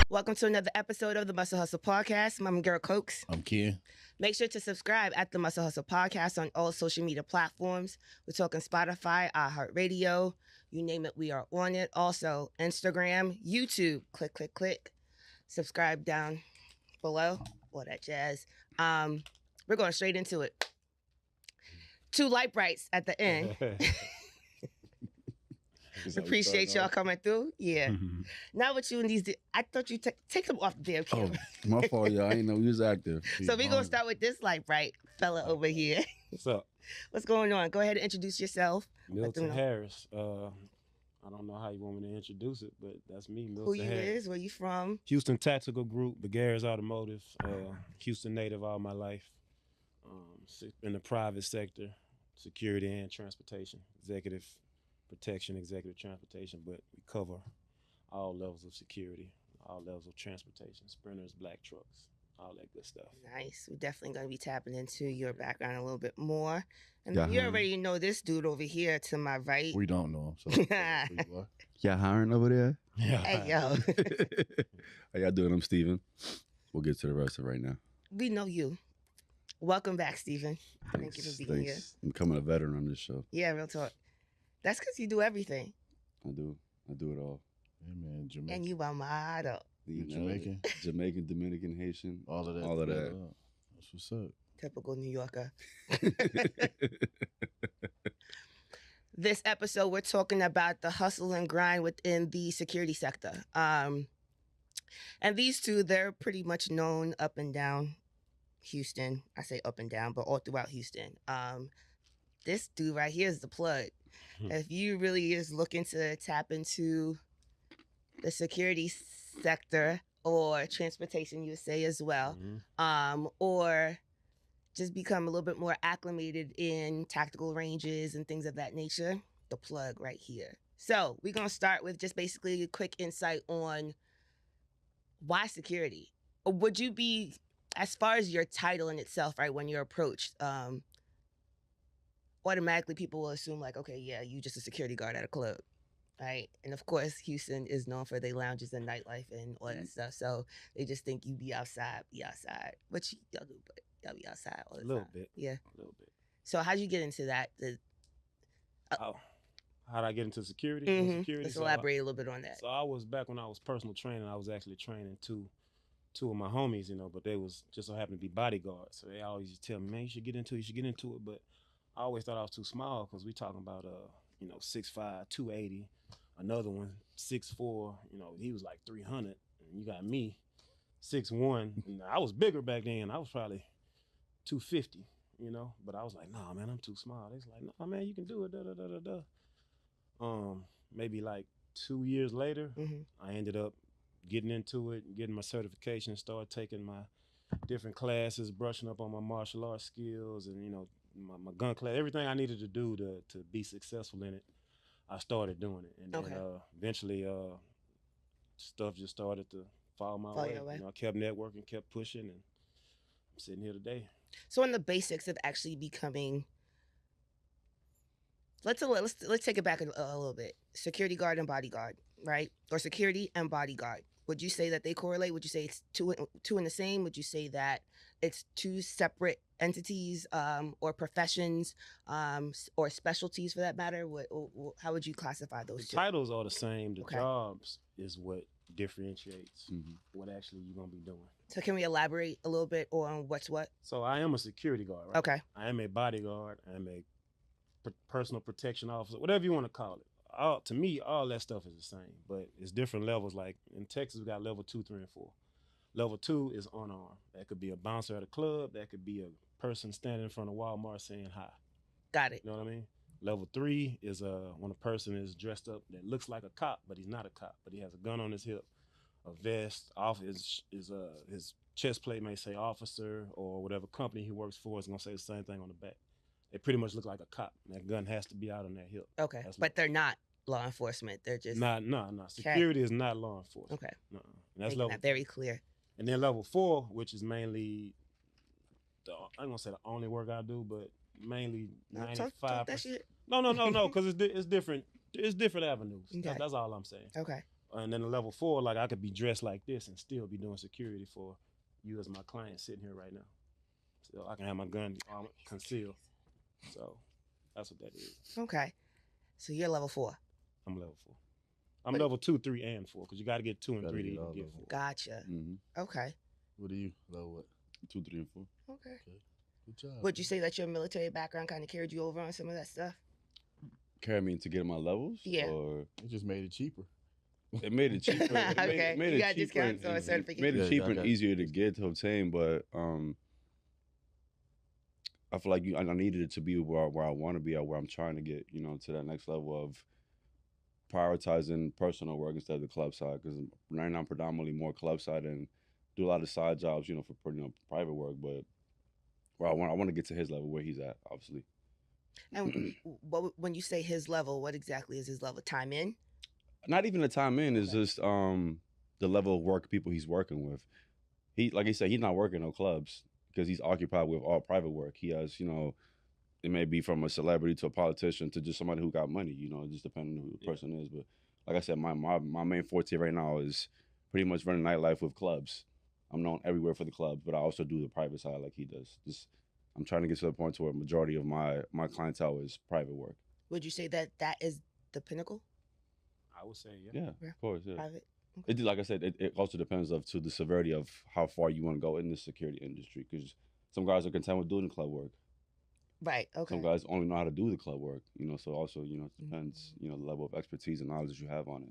Welcome to another episode of the Muscle Hustle Podcast. I'm Girl Cokes. I'm Ken. Make sure to subscribe at the Muscle Hustle Podcast on all social media platforms. We're talking Spotify, iHeartRadio, you name it, we are on it. Also, Instagram, YouTube. Click, click, click. Subscribe down below. All that jazz. We're going straight into it. 2 light brights at the end. Appreciate y'all coming through. Yeah. Now with you and these, I thought you take them off the damn camera. Oh, my fault, y'all. I didn't know we was active. So we're going to start with this light bright fella over here. What's up? What's going on? Go ahead and introduce yourself. Milton Harris. I don't know how you want me to introduce it, but that's me, Milton Who you Harris. is, where you from? Houston Tactical Group, Begares Automotive, Houston native all my life. In the private sector, security and transportation, executive protection, executive transportation, but we cover all levels of security, all levels of transportation, sprinters, black trucks, all that good stuff. Nice. We're definitely going to be tapping into your background a little bit more. And Yeah, you already know this dude over here to my right. We don't know him. So Y'all hiring over there? Yeah. Hey, yo. how y'all doing? I'm Steven. We'll get to the rest of it right now. We know you. Welcome back, Steven. Thank you for being here. I'm becoming a veteran on this show. Yeah, real talk. That's because you do everything. I do it all. Hey man, Jamaican. And you are model. You know, Jamaican? Jamaican, Dominican, Haitian. All of that. All of that. That's what's up. Typical New Yorker. This episode, we're talking about the hustle and grind within the security sector. And these two, they're pretty much known up and down Houston. I say up and down, but all throughout Houston. This dude right here is the plug. If you really is looking to tap into the security sector or transportation, you would say as well, or just become a little bit more acclimated in tactical ranges and things of that nature, the plug right here. So we're going to start with just basically a quick insight on why security. Would you be, as far as your title in itself, right, when you're approached, automatically people will assume like, okay, yeah, you just a security guard at a club, right? And of course, Houston is known for their lounges and nightlife and all that stuff. So they just think you be outside, which y'all do, but y'all be outside all the time. A little bit. Yeah. A little bit. So how'd you get into that? How'd I get into security? Security? Let's elaborate a little bit on that. So I was, back when I was personal training, I was actually training two of my homies, but they was just so happened to be bodyguards. So they always used to tell me, man, you should get into it. But I always thought I was too small because we talking about 6'5", 280. Another one, 6'4", he was like 300. And you got me, 6'1". I was bigger back then. I was probably 250, But I was like, nah, man, I'm too small. They was like, nah, man, you can do it, Maybe like 2 years later, I ended up getting into it, getting my certification, started taking my different classes, brushing up on my martial arts skills and, my gun class, everything I needed to do to be successful in it, I started doing it. And then eventually stuff just started to fall my way. I kept networking, kept pushing, and I'm sitting here today. So on the basics of actually becoming, let's take it back a little bit. Security guard and bodyguard, right? Or security and bodyguard. Would you say that they correlate? Would you say it's two in the same? Would you say that it's two separate entities or professions or specialties for that matter? How would you classify those two? The titles are the same. The jobs is what differentiates what actually you're going to be doing. So can we elaborate a little bit on what's what? So I am a security guard, right? Okay. I am a bodyguard. I am a personal protection officer, whatever you want to call it. To me, all that stuff is the same, but it's different levels. Like in Texas, we got level 2, 3, and 4. Level 2 is unarmed. That could be a bouncer at a club. That could be a person standing in front of Walmart saying hi. Got it. You know what I mean? Level 3 is when a person is dressed up that looks like a cop, but he's not a cop, but he has a gun on his hip, a vest. Off his chest plate may say officer, or whatever company he works for is gonna say the same thing on the back. They pretty much look like a cop. That gun has to be out on their hip. Okay, but they're not law enforcement. They're just no. Security is not law enforcement. Okay, and that's making level that very clear. And then level 4, which is mainly I'm gonna say the only work I do, but mainly 95%. No, because it's different. It's different avenues. Okay. That's all I'm saying. Okay. And then the level 4, like I could be dressed like this and still be doing security for you as my client sitting here right now. So I can have my gun concealed. So that's what that is. Okay. So you're level 4. I'm level 4. I'm But- level 2, 3, and 4 because you got to get 2 and Gotta 3 to get even all get of 4. Gotcha. Mm-hmm. Okay. What are you? Level what? 2, 3, and 4. Okay. Good job. Would you say that your military background kind of carried you over on some of that stuff? Carry me to get my levels? Yeah. Or It just made it cheaper. it made it cheaper. Okay. It made You it got cheaper discounts on and certificates? made it Yeah, cheaper I and got- easier to get to obtain, but I feel like I needed it to be where I want to be or where I'm trying to get, to that next level of prioritizing personal work instead of the club side. Because right now I'm predominantly more club side and do a lot of side jobs, for private work. But where I want to get to his level where he's at, obviously. And when you say his level, what exactly is his level? Time in? Not even the time in is Okay. just the level of work people he's working with. He, like he said, he's not working no clubs because he's occupied with all private work. He has, it may be from a celebrity to a politician to just somebody who got money, just depending on who the Yeah. person is. But like I said, my main forte right now is pretty much running nightlife with clubs. I'm known everywhere for the clubs, but I also do the private side like he does. I'm trying to get to the point where a majority of my clientele is private work. Would you say that that is the pinnacle? I would say, yeah. Yeah, of course, yeah. Private? It like I said, it also depends to the severity of how far you want to go in the security industry. Because some guys are content with doing the club work. Right. Okay. Some guys only know how to do the club work. So also it depends the level of expertise and knowledge you have on it.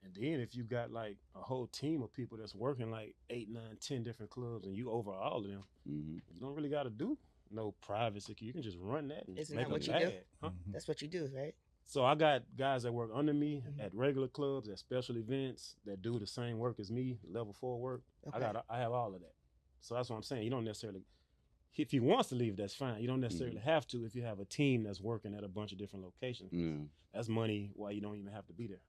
And then if you got like a whole team of people that's working like 8, 9, 10 different clubs and you over all of them, Mm-hmm. you don't really got to do no private security. You can just run that and Isn't make that what them you do? mad. Huh? That's what you do, right? So I got guys that work under me Mhm. at regular clubs, at special events that do the same work as me, level 4 work. Okay. I have all of that. So that's what I'm saying. You don't necessarily, if he wants to leave, that's fine. You don't necessarily have to if you have a team that's working at a bunch of different locations. Yeah. That's money why you don't even have to be there.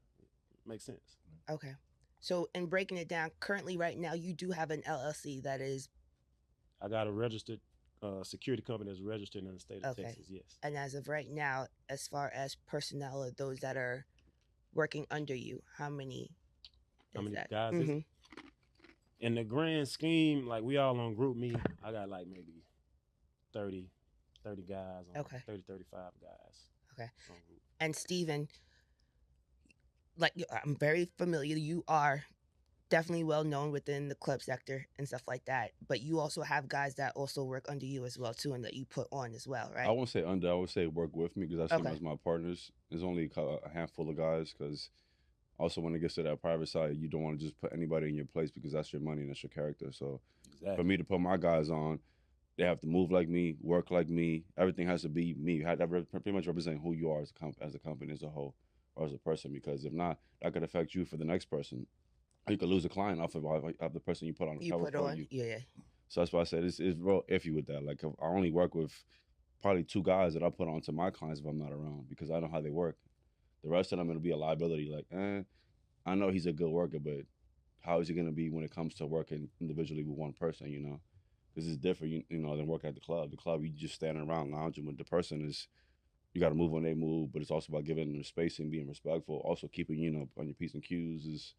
Makes sense. Okay. So in breaking it down, currently right now you do have an LLC that is, I got a registered security company that's registered in the state of Okay. Texas. Yes. and as of right now, as far as personnel or those that are working under you, how many? How is many that? guys is it? Mhm. In the grand scheme, like we all on group me, I got like maybe 30 guys on Okay. 30, 35 guys. Okay. On group. And Steven, I'm very familiar. You are definitely well known within the club sector and stuff like that. But you also have guys that also work under you as well too, and that you put on as well, right? I won't say under. I would say work with me because I see them Okay. as my partners. There's only a handful of guys because also when it gets to that private side, you don't want to just put anybody in your place because that's your money and that's your character. So Exactly. for me to put my guys on, they have to move like me, work like me. Everything has to be me. You have to pretty much represent who you are as a company as a whole or as a person. Because if not, that could affect you for the next person. Or you could lose a client off of the person you put on the You cover put for on, you. yeah. So that's why I said it's real iffy with that. Like I only work with probably 2 guys that I put on to my clients if I'm not around because I know how they work. The rest of them it'll be a liability. Like, I know he's a good worker, but how is he gonna be when it comes to working individually with one person? This is different, than working at the club. The club, you just standing around lounging. With the person is, you got to move when they move, but it's also about giving them space and being respectful. Also keeping, on your P's and Q's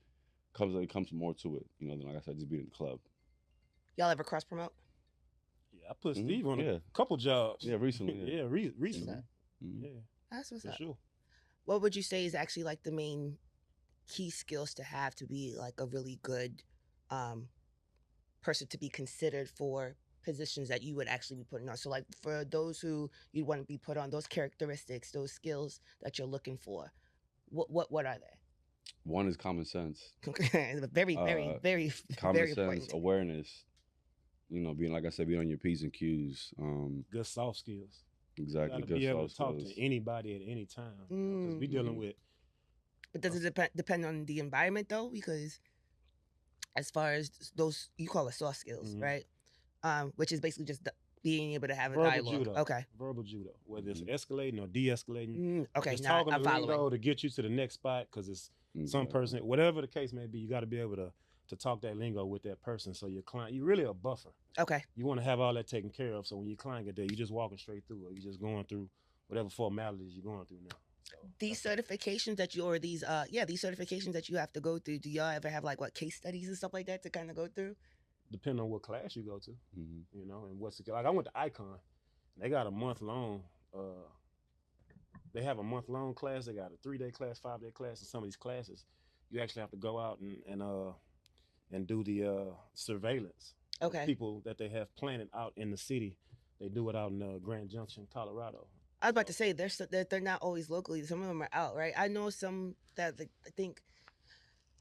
comes more to it, than like I said, just being in the club. Y'all ever cross promote? Yeah, I put Mhm. Steve on Yeah. a couple jobs. Yeah, recently. Yeah. yeah, recently. Mhm. Yeah, That's what's for up. sure. What would you say is actually like the main key skills to have to be like a really good person to be considered for positions that you would actually be putting on? So like for those who you want to be put on, those characteristics, those skills that you're looking for, what are they? One is common sense. Very, very, very, Common very sense, important. awareness. Being like I said, being on your P's and Q's. Good soft skills. Exactly. You gotta Good be able soft to talk skills. to anybody at any time. Because we dealing Mhm. with But does it depend on the environment though? Because as far as those, you call it soft skills, Mhm. right? Which is basically just being able to have a verbal dialogue. judo. Okay. Verbal judo. Whether it's Mhm. escalating or de-escalating. Okay. Just Now talking I'm the following. lingo to get you to the next spot because it's some Exactly. person, whatever the case may be, you got to be able to talk that lingo with that person. So your client, you're really a buffer. Okay. You want to have all that taken care of. So when your client get there, you just walking straight through, or you just going through whatever formalities you're going through now. So These certifications that you or these these certifications that you have to go through, do y'all ever have like what case studies and stuff like that to kind of go through? depending on what class you go to, Mm-hmm. you know, and what's like I went to Icon. They got a month long. They have a month long class. They got a 3-day class, 5-day class. In some of these classes, you actually have to go out and do the surveillance. Okay. People that they have planted out in the city. They do it out in Grand Junction, Colorado. I was about to say they're not always locally. Some of them are out, right? I know some that I think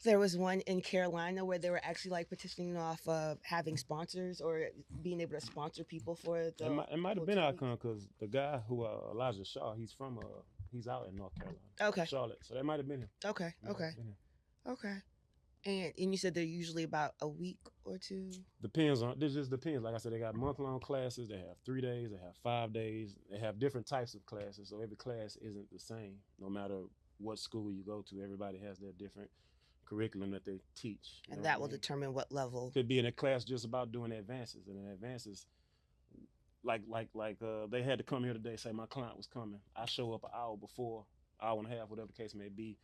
there was one in Carolina where they were actually like petitioning off having sponsors or being able to sponsor people for the. It might have been Icon because the guy who Elijah Shaw, he's out in North Carolina. Okay. Charlotte. So that might have been him. Okay. Okay. Okay. And you said they're usually about a week or two. This just depends. Like I said, they got month-long classes. They have 3 days. They have 5 days. They have different types of classes. So every class isn't the same. No matter what school you go to, everybody has their different curriculum that they teach. And that will determine what level. Could be in a class just about doing advances. And in advances, like they had to come here today, say my client was coming. I show up an hour before, hour and a half, whatever the case may be.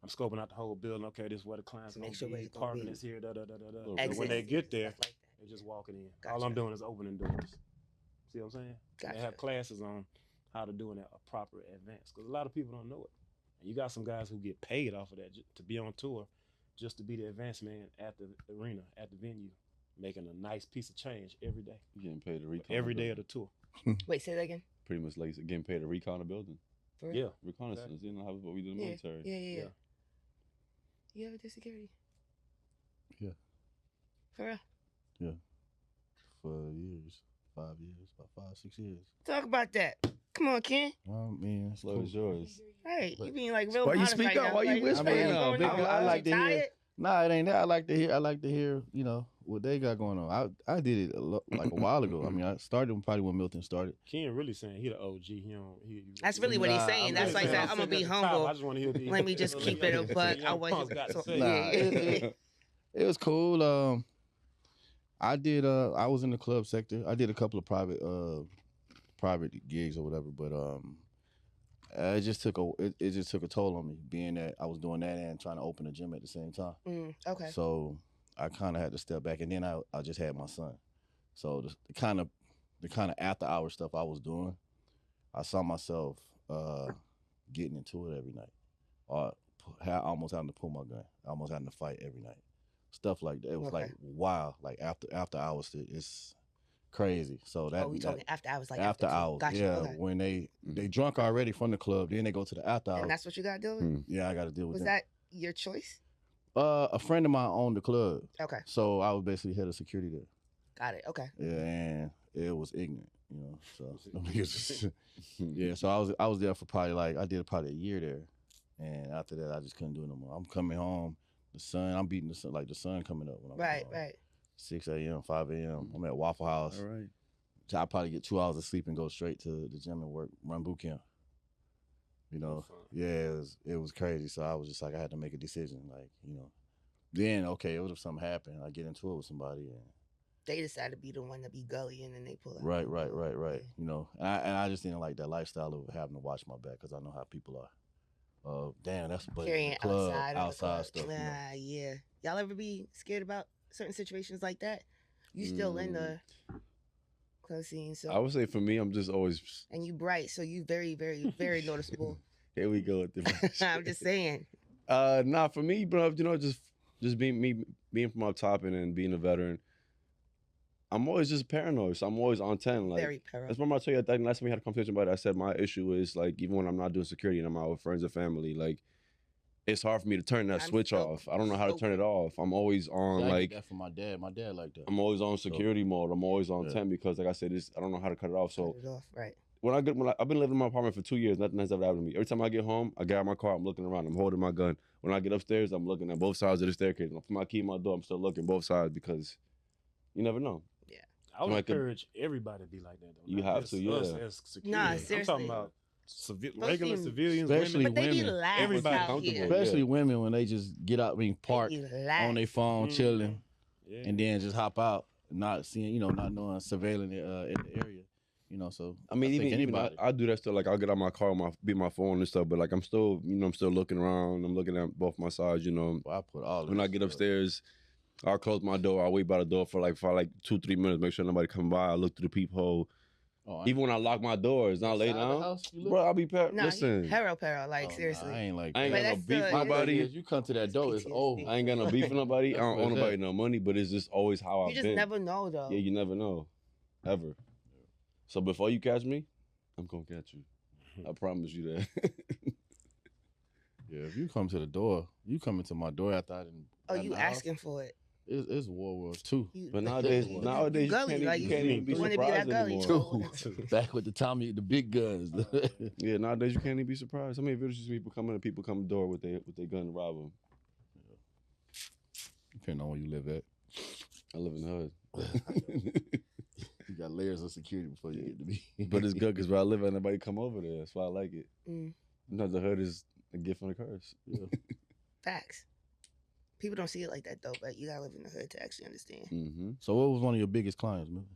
I'm scoping out the whole building. Okay, this is where the client's going to be. Parking is here, So when they get there, they're just walking in. Gotcha. All I'm doing is opening doors. See what I'm saying? Gotcha. They have classes on how to do a proper advance. Because a lot of people don't know it. And you got some guys who get paid off of that to be on tour just to be the advance man at the arena, at the venue, making a nice piece of change every day. You getting paid to recon every day of the tour. Wait, say that again. Pretty much like getting paid to recon a building. For real? Yeah. Reconnaissance. Exactly. You know how what we do in the military. Yeah. You ever did security? Yeah. For real? Yeah. For years. 5 years. About 5, 6 years. Talk about that. Come on, Ken. Man, it's Floor cool. is yours. Hey, you being like real Why you honest speak right up? now. Why you Like, whispering what's up? going on? I like to hear. Tired? Nah, it ain't that. I like to hear, you know, what they got going on. I did it like a while ago. I mean, I started probably when Milton started. Ken really saying he the OG. That's really what he's Nah, saying. I'm That's really like saying that. I'm gonna sitting be at the top. humble. I just want to hear the. Let me just keep it a buck. I want Punk's got to say. Nah, it was cool. I did. I was in the club sector. I did a couple of private gigs or whatever, but it just took a toll on me, being that I was doing that and trying to open a gym at the same time. Okay. So I kind of had to step back, and then I just had my son. So the kind of after hour stuff I was doing, I saw myself getting into it every night, or almost having to pull my gun, almost having to fight every night, stuff like that. It was like wow, like after hours, it's crazy. So that we talking after hours, like after hours. Gotcha. Yeah, Okay. when they drunk already from the club, then they go to the after hours. And that's what you got to deal with? Yeah, I got to deal with Was that. that your choice? A friend of mine owned the club, Okay. so I was basically head of security there. Got it. Okay. Yeah, and it was ignorant, you know. So yeah, so I was there for I did probably a year there, and after that I just couldn't do it no more. I'm coming home, I'm beating the sun, like the sun coming up when I'm Right. home. Right. 6 a.m., 5 a.m. I'm at Waffle House. All right. So I probably get 2 hours of sleep and go straight to the gym and run boot camp. You know, yeah, it was crazy. So I was just like, I had to make a decision, like, you know. Then okay, what if something happened? I get into it with somebody and They decide to be the one to be gully, and then they pull out. right. You know, and I just didn't like that lifestyle of having to watch my back because I know how people are. Damn, that's but Carrying club, outside of the club. stuff. You know. Yeah. Y'all ever be scared about certain situations like that? You still in the club scene, so I would say for me, I'm just always. and you bright, so you very, very, very noticeable. Here we go with the. I'm just saying. Nah, for me, bro, you know, just being from up top and then being a veteran. I'm always just paranoid, so I'm always on 10. Like, Very paranoid. that's what I tell you. I think last time we had a conversation about it, I said my issue is like even when I'm not doing security and I'm out with friends or family, like it's hard for me to turn that switch off. I don't know how to turn it off. I'm always on I like get that from my dad. My dad like that. I'm always on security mode. I'm always on 10 because, like I said, I don't know how to cut it off. So Cut it off, right. when I've been living in my apartment for 2 years, nothing has ever happened to me. Every time I get home, I get out of my car, I'm looking around, I'm holding my gun. When I get upstairs, I'm looking at both sides of the staircase. I put my key in my door, I'm still looking both sides because you never know. I would Like encourage everybody to be like that, though. You Not have just to, yeah. us as security. Nah, I'm seriously. talking about regular civilians, Especially But they be women. lax Everybody out comfortable. here. Especially women when they just get out, parked They be lax. on their phone, chilling, Yeah. and then just hop out, not seeing, not knowing, surveilling in the area. You know, so I mean, think even anybody. I do that stuff. Like I'll get out my car, be my phone and stuff. But like I'm still looking around. I'm looking at both my sides. Well, I put all. When I get upstairs, I'll close my door. I'll wait by the door for like 2-3 minutes, make sure nobody come by. I look through the peephole. Even when I lock my door, it's not late now. Bro, I'll be listen. Pero, like seriously. I ain't like I ain't that. got no beef with nobody. You come to that door, it's over. I ain't got no beef with nobody. I don't owe nobody no money, but it's just always how I've been. You just never know, though. Yeah, you never know, ever. So before you catch me, I'm gonna catch you. I promise you that. Yeah, if you come to the door, you come into my door after I didn't. Oh, you asking for it? It's World War II. But nowadays you can't even be surprised anymore. Back with the big guns. Yeah, nowadays you can't even be surprised. How many videos you see people come to the door with their gun and rob them? Depending on where you live at. I live in the hood. You got layers of security before you get to me. But it's good because where I live at, nobody come over there. That's why I like it. No, the hood is a gift and a curse. Yeah. Facts. People don't see it like that though, but you gotta live in the hood to actually understand. Mm-hmm. So, what was one of your biggest clients, man?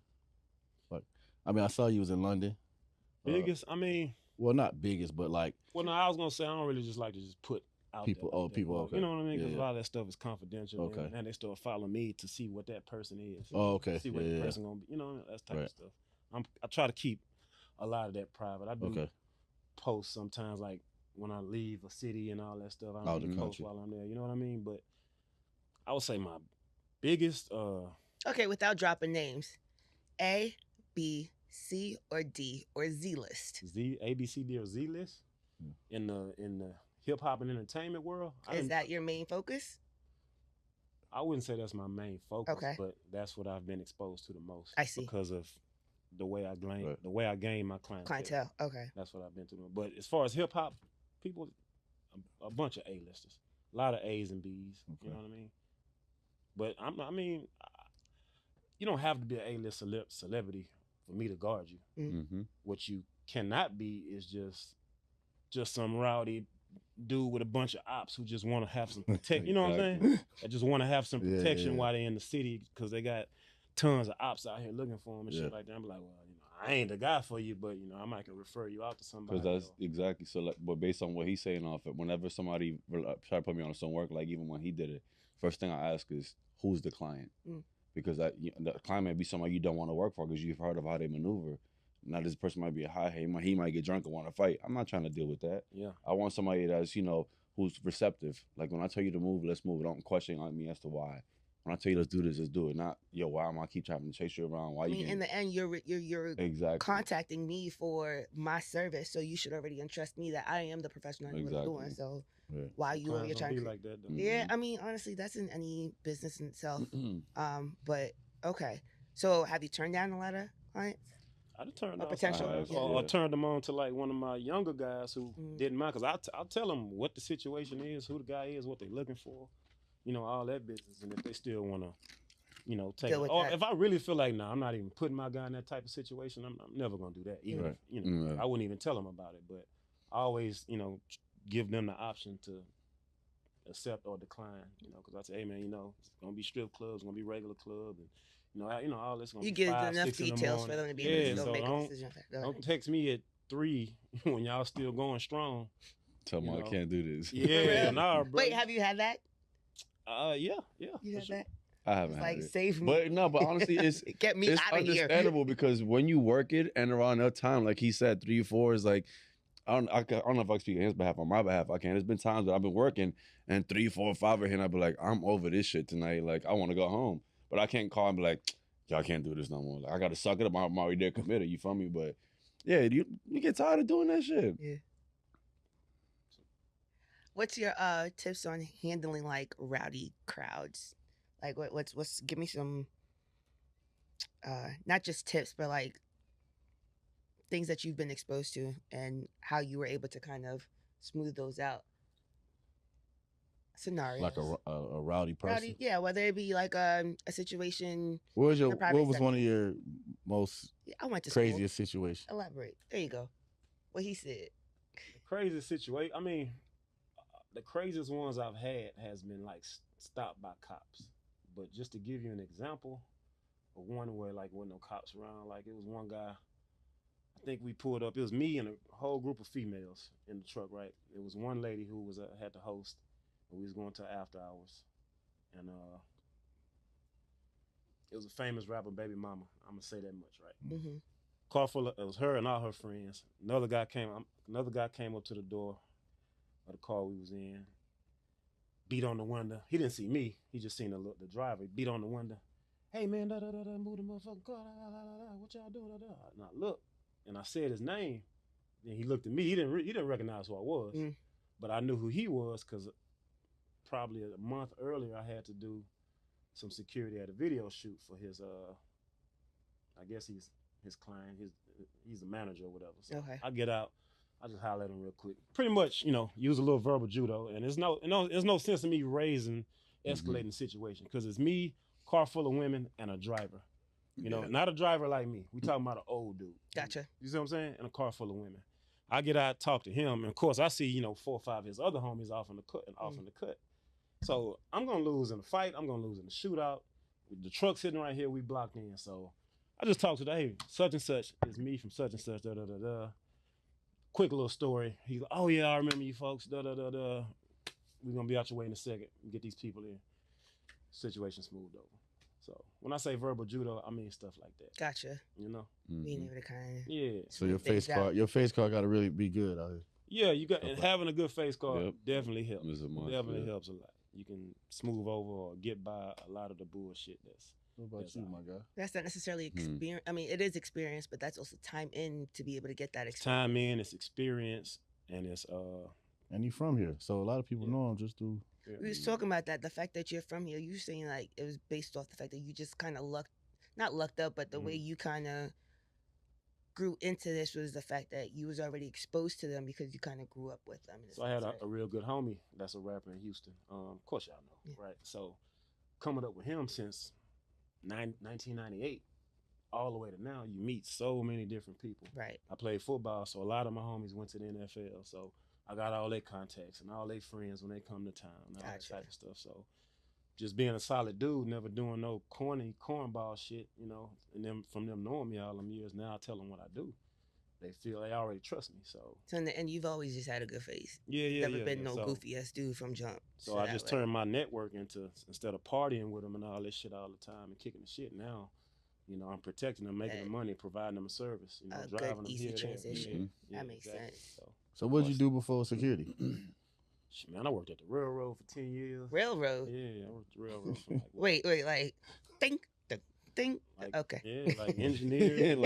Like, I mean, I saw you was in London. Biggest, I mean. Well, not biggest, but like. Well, no, I was gonna say I don't really just like to just put out people. There, people. Okay. You know what I mean? Because yeah. a lot of that stuff is confidential. Okay. And they start following me to see what that person is. Oh, okay. See what the person gonna be. You know, that type of stuff. I try to keep a lot of that private. I do post sometimes, like when I leave a city and all that stuff. I don't post while I'm there. You know what I mean? But I would say my biggest. Okay, without dropping names, A, B, C, or D, or Z list. A, B, C, D, or Z list in the hip hop and entertainment world. Is that your main focus? I wouldn't say that's my main focus, but that's what I've been exposed to the most. I see. Because of the way I gain my clientele. Okay. That's what I've been through. But as far as hip hop, people, a bunch of A-listers, a lot of A's and B's. Okay. You know what I mean? But I mean, you don't have to be an A-list celebrity for me to guard you. Mm-hmm. What you cannot be is just some rowdy dude with a bunch of ops who just want to have some protection. You know what I'm saying? That just want to have some protection while they're in the city because they got tons of ops out here looking for them and shit like that. I'm like, well, you know, I ain't the guy for you, but you know, I might can refer you out to somebody. Because that's exactly so. Like, but based on what he's saying off it, whenever somebody try to put me on some work, like even when he did it, first thing I ask is, who's the client? Because the client might be somebody you don't want to work for because you've heard of how they maneuver. Now this person might be a high, he might get drunk and want to fight. I'm not trying to deal with that. Yeah. I want somebody that's, who's receptive. Like when I tell you to move, let's move. Don't question on me as to why. When I tell you let's do this, let's do it. Not, why am I keep trying to chase you around? Why in the end, you're exactly contacting me for my service, so you should already entrust me that I am the professional I'm doing. So why you over here trying to like that? Though. Yeah, I mean, honestly, that's in any business in itself. But okay. So have you turned down a lot of clients? I turned down potential. Or turned them on to like one of my younger guys who didn't mind, because I'll tell them what the situation is, who the guy is, what they're looking for, all that business. And if they still want to, take it. Or if I really feel like, I'm not even putting my guy in that type of situation, I'm never going to do that. Even if, I wouldn't even tell them about it. But I always, give them the option to accept or decline, because I say, hey man, it's going to be strip clubs, it's going to be regular clubs, and all this. You give them enough details for them to be able to make a decision. Don't text me at 3 when y'all still going strong. Tell me I can't do this. Yeah, bro. Wait, have you had that? Yeah. You had that? I haven't had it. Save me. But honestly, it's get me out of here. It's understandable because when you work it and around that time, like he said, 3 or 4 is like, I don't know if I can speak on his behalf. On my behalf, I can. There's been times that I've been working and 3, 4, 5 of him, I'd be like, I'm over this shit tonight. Like, I want to go home. But I can't call and be like, y'all can't do this no more. Like, I got to suck it up. I'm already there committed. You feel me? But yeah, you get tired of doing that shit. Yeah. What's your tips on handling like rowdy crowds? Like what's give me some not just tips, but like things that you've been exposed to and how you were able to kind of smooth those out. Scenarios. Like a rowdy person? Yeah, whether it be like a situation. What was one of your most craziest situations? Elaborate. There you go. What he said. The craziest situation, I mean, the craziest ones I've had has been like stopped by cops. But just to give you an example of one where like wasn't no cops around, like it was one guy, I think we pulled up. It was me and a whole group of females in the truck, right? It was one lady who was had the host, and we was going to after hours, and it was a famous rapper, Baby Mama. I'm gonna say that much, right? Mm-hmm. Car full of, it was her and all her friends. Another guy came up to the door of the car we was in, beat on the window. He didn't see me. He just seen the driver. He beat on the window. Hey man, move the motherfucking car. What y'all doing? And I looked, and I said his name. Then he looked at me. He didn't recognize who I was, but I knew who he was because probably a month earlier I had to do some security at a video shoot for his. I guess he's his client. He's the manager or whatever. So I get out. I just holler at him real quick. Pretty much, use a little verbal judo, and there's no sense in me escalating the situation because it's me, car full of women, and a driver. Not a driver like me. We talking about an old dude. Gotcha. You see what I'm saying? And a car full of women. I get out, talk to him, and of course I see 4 or 5 of his other homies off in the cut. So I'm gonna lose in the fight. I'm gonna lose in the shootout. The truck sitting right here, we blocked in. So I just talked to the hey, such and such is me from such and such. Da da da da. Quick little story. He's like, oh yeah, I remember you folks. Da da da da. We're gonna be out your way in a second. Get these people in. Situation smoothed over. So when I say verbal judo, I mean stuff like that. Gotcha. Being able to kind of So your face card got to really be good out here. Yeah, you got and having a good face card definitely helps. Definitely helps a lot. You can smooth over or get by a lot of the bullshit that's. What about you, my guy? That's not necessarily experience. I mean, it is experience, but that's also time in to be able to get that experience. Time in, it's experience, and it's And you from here, so a lot of people know him just through. We was talking about that. The fact that you're from here, you were saying like it was based off the fact that you just kind of not lucked up, but the way you kind of grew into this was the fact that you was already exposed to them because you kind of grew up with them. So I had a real good homie that's a rapper in Houston. Of course y'all know, right? So coming up with him since 1998 all the way to now, you meet so many different people. Right. I played football, so a lot of my homies went to the NFL. So I got all their contacts and all their friends when they come to town and all that type of stuff. So just being a solid dude, never doing no cornball shit, and them from them knowing me all them years, now I tell them what I do. They feel they already trust me. So in the end, you've always just had a good face. Never been no goofy ass dude from jump. So I just turned my network into, instead of partying with them and all this shit all the time and kicking the shit, now, I'm protecting them, making them money, providing them a service. A driving good, them easy here, transition. there. That makes sense. So what did you do before security? Man, I worked at the railroad for 10 years. Railroad? Yeah, I worked at the railroad for wait, like, think. Like, okay. Yeah, like engineer.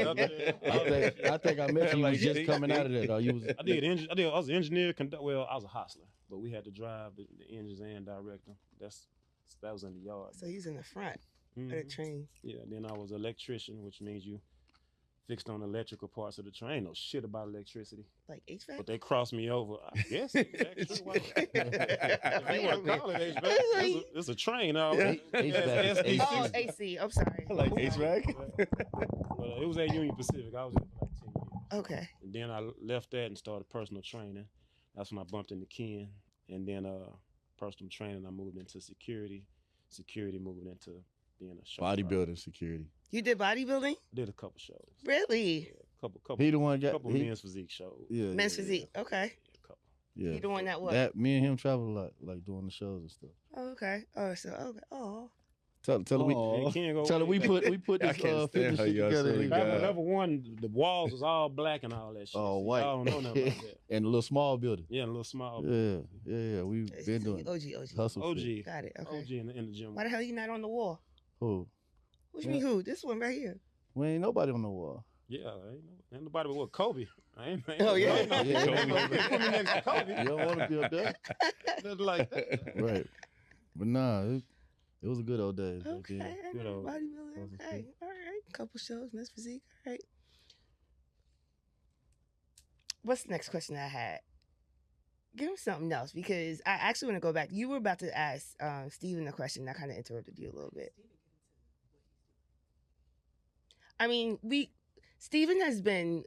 I think I met you. You was just coming out of that. Though. I was an engineer. I was a hostler, but we had to drive the engines and direct them. That was in the yard. So he's in the front of the train. Yeah. Then I was an electrician, which means you fixed on electrical parts of the train. I ain't know shit about electricity. Like HVAC? But they crossed me over. I guess HVAC. If you want to call it HVAC, it's a train. HVAC. Oh, AC. I'm sorry. I like HVAC. But it was at Union Pacific. I was there for like 10 years. Okay. And then I left that and started personal training. That's when I bumped into Ken. And then personal training, I moved into security. Security moved into being a show. Bodybuilding security. You did bodybuilding? I did a couple shows. Really? Yeah, couple. He the one got couple men's physique shows. Yeah. Men's physique. Okay. Yeah, a couple. Yeah. He the one that what? That me and him travel a lot, like doing the shows and stuff. Oh, okay. Oh, so okay. Oh. Tell her we put this fitness shit together. Level 1, the walls was all black and all that shit. Oh, white. I don't know nothing about that. And a little small building. Yeah, a little small. Yeah. We've been doing OG. hustle. OG. Fit. Got it. Okay. OG in the gym. Why the hell you not on the wall? Who? What you mean who? This one right here. We ain't nobody on the wall. Yeah, ain't nobody but what, Kobe. I ain't Oh, yeah. Kobe. Put me next to Kobe. You don't want to be up there. Nothing like that. Right. But nah, it was a good old day. Okay. Good old Bodybuilding. Okay. All right. Couple shows, Men's Physique. All right. What's the next question I had? Give him something else because I actually want to go back. You were about to ask Steven a question that kind of interrupted you a little bit. I mean, Steven has been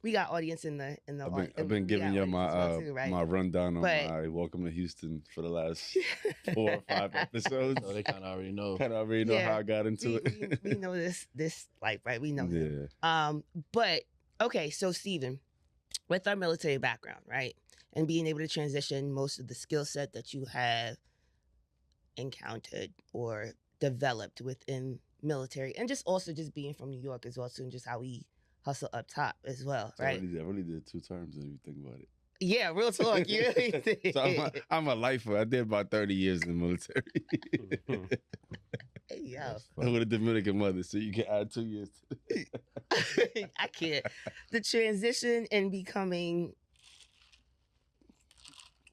We got audience in the I've been giving you my right? my rundown on But- my Welcome to Houston for the last 4 or 5 episodes. So they kind of already know. Kind of already know Yeah. how I got into it. we know this life, right? We know him. Yeah. But okay, so Steven, with our military background, right, and being able to transition most of the skill set that you have encountered or developed within military, and just also just being from New York as well, too, and just how we hustle up top as well, So right? I really did 2 terms if you think about it. Yeah, real talk. You really did. So I'm a lifer. I did about 30 years in the military. Hey, yo. With a Dominican mother, so you can add 2 years. I can't. The transition in becoming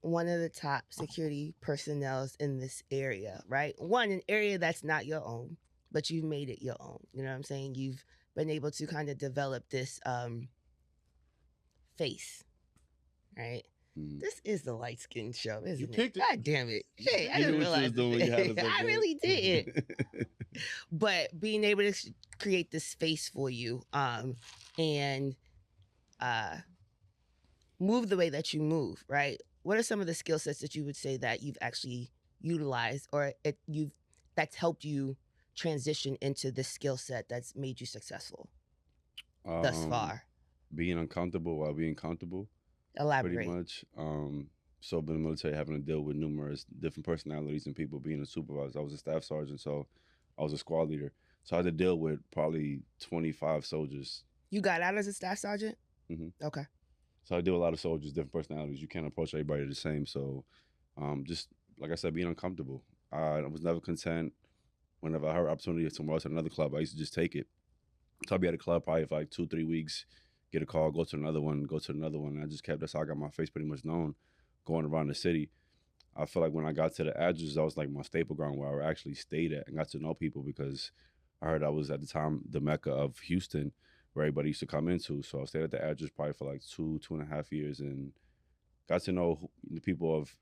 one of the top security personnel in this area, right? One, an area that's not your own, but you've made it your own. You know what I'm saying? You've been able to kind of develop this face, right? Mhm. This is the light skin show, isn't You it? picked it. God damn it. Hey, I You didn't knew what you realize was doing when you had it. us up I there. really didn't. But being able to create this space for you and move the way that you move, right? What are some of the skill sets that you would say that you've actually utilized or that's helped you transition into this skill set that's made you successful thus far? Being uncomfortable while being comfortable. Elaborate. Pretty much. So being in the military, having to deal with numerous different personalities and people. Being a supervisor, I was a staff sergeant, so I was a squad leader. So I had to deal with probably 25 soldiers. You got out as a staff sergeant? Mhm. Okay. So I deal with a lot of soldiers, different personalities. You can't approach everybody the same. So just like I said, being uncomfortable. I was never content. Whenever I heard opportunity somewhere else at another club, I used to just take it. So I'd be at a club probably for like 2-3 weeks, get a call, go to another one, go to another one. And I just kept, that's how I got my face pretty much known going around the city. I feel like when I got to the address, that was like my staple ground where I actually stayed at and got to know people because I heard I was at the time the mecca of Houston where everybody used to come into. So I stayed at the address probably for like 2.5 years and got to know the people of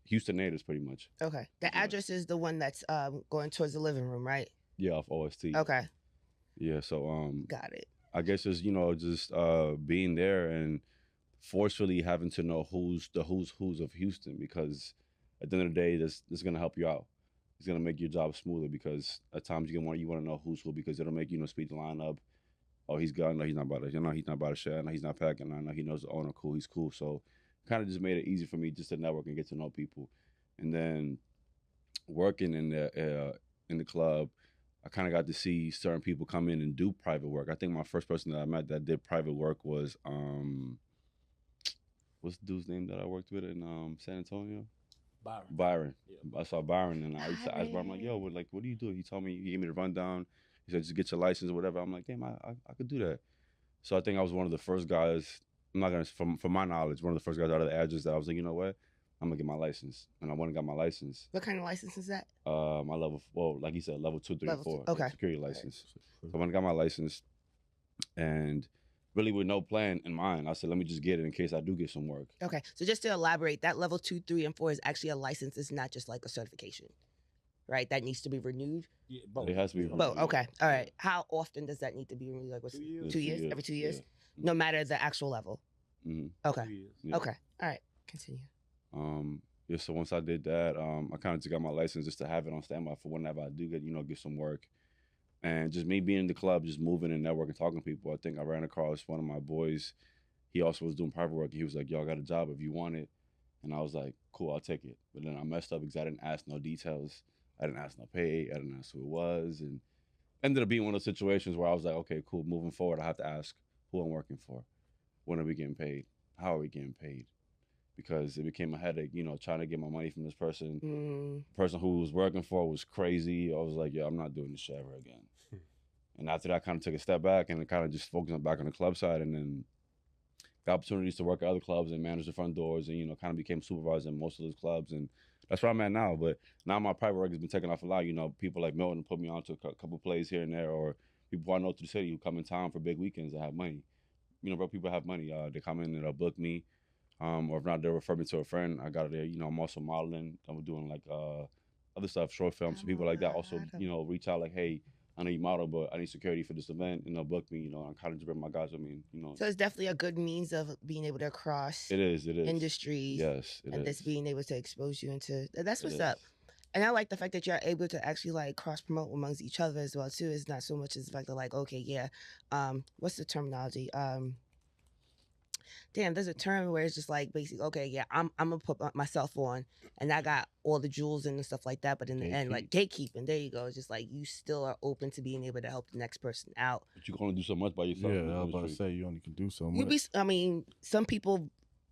Houston natives pretty much. Okay. The Yeah. address is the one that's going towards the living room, right? Yeah, off OST. Okay. Yeah, so Got it. I guess just just being there and forcefully having to know who's of Houston because at the end of the day, this is gonna help you out. It's gonna make your job smoother because at times you want to know who's who because it'll make speed the line up. Oh, he's good. No, he's not about to. He's not about to share. No, he's not packing. I know he knows the owner. Cool, he's cool. So, kind of just made it easy for me just to network and get to know people. And then working in the club, I kind of got to see certain people come in and do private work. I think my first person that I met that did private work was what's the dude's name that I worked with in San Antonio? Byron. Yeah. I saw Byron and I used to ask Byron, I'm like, yo, what do you do? He told me, he gave me the rundown. He said, just get your license or whatever. I'm like, damn, I could do that. So I think I was one of the first guys, I'm not gonna, from my knowledge, one of the first guys out of the address that I was like, you know what? I'm gonna get my license. And I went and got my license. What kind of license is that? My level, well, like he said, level 2, 3, Level 2, 4. okay. Security license. So I went and got my license and really with no plan in mind, I said, let me just get it in case I do get some work. Okay. So just to elaborate, that level 2, 3, and 4 is actually a license. It's not just like a certification, right? That needs to be renewed. Yeah, both. It has to be renewed. Both. Okay. All right. How often does that need to be renewed? Like what's 2 years. 2 years? Every 2 years? Yeah. No matter the actual level. Mm-hmm. Okay. 2 years. Yeah. Okay. All right. Continue. Yeah, so once I did that, I kind of just got my license just to have it on standby for whenever I do get some work. And just me being in the club, just moving and networking, talking to people. I think I ran across one of my boys. He also was doing private work. And he was like, yo, I got a job if you want it. And I was like, cool, I'll take it. But then I messed up because I didn't ask no details. I didn't ask no pay. I didn't ask who it was. And ended up being one of those situations where I was like, okay, cool, moving forward, I have to ask who I'm working for. When are we getting paid? How are we getting paid? Because it became a headache, trying to get my money from this person. The person who was working for was crazy. I was like, yeah, I'm not doing this shit ever again. And after that, I kind of took a step back and kind of just focused back on the club side and then got opportunities to work at other clubs and manage the front doors and, kind of became supervisor in most of those clubs. And that's where I'm at now. But now my private work has been taking off a lot. People like Milton put me on to a couple plays here and there or people I know through the city who come in town for big weekends that have money. Bro, people have money. They come in and they'll book me. Or if not, they'll refer me to a friend. I got it there. I'm also modeling. I'm doing like other stuff, short films. So people like that also, reach out like, hey, I know you model, but I need security for this event. Book me. I'm kind of bring my guys with me. So it's definitely a good means of being able to cross It is. industries. Yes, it and is. this being able to expose you into that's what's It up. is. And I like the fact that you're able to actually like cross promote amongst each other as well too. It's not so much as the fact that like, okay, yeah, what's the terminology? Damn, there's a term where it's just like basically, okay, yeah, I'm gonna put myself on, and I got all the jewels and stuff like that. But in the end, like gatekeeping, there you go. It's just like you still are open to being able to help the next person out. But you can only do so much by yourself. Yeah, I was about to say you only can do so You much. I mean, some people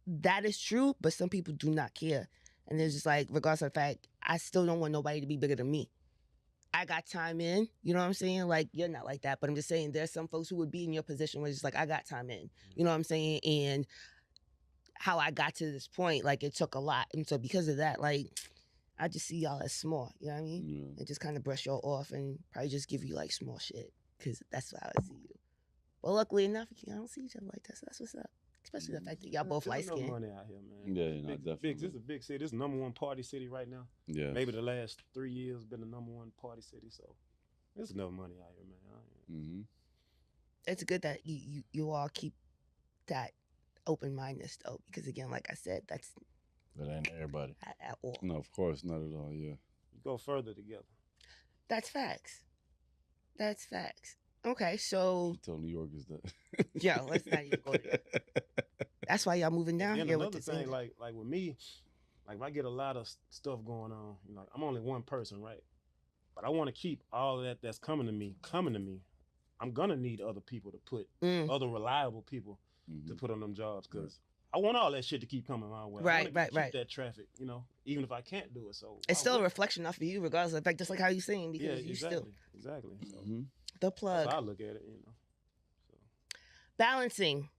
that is true, but some people do not care, and it's just like, regardless of the fact, I still don't want nobody to be bigger than me. I got time in, you know what I'm saying? Like, you're not like that, but I'm just saying there's some folks who would be in your position where it's just like, I got time in, you know what I'm saying? And how I got to this point, like, it took a lot. And so because of that, like, I just see y'all as small, you know what I mean? Yeah. And just kind of brush y'all off and probably just give you like small shit, because that's how I see you. But luckily enough, I don't see each other like that, so that's what's up. Especially the fact that y'all both light There's skinned. no money out here, man. Yeah, definitely. This is a big city. This is #1 party city right now. Yeah. Maybe the last 3 years been the #1 party city. So there's no money out here, man. Mm-hmm. It's good that you all keep that open-mindedness though, because again, like I said, that ain't everybody at all. No, of course, not at all. Yeah. You go further together. That's facts. Okay, so Tell New Yorkers that. yeah, let's not even go there. That's why y'all moving down And here another with the thing, like with me, like if I get a lot of stuff going on, like I'm only one person, right? But I want to keep all of that that's coming to me. I'm gonna need other people to put other reliable people to put on them jobs, because I want all that shit to keep coming my way. Right. Keep that traffic, even if I can't do it. So it's still a reflection off of you, regardless of the fact, just like how you saying, because you exactly. still So the plug. that's how I look at it, So. Balancing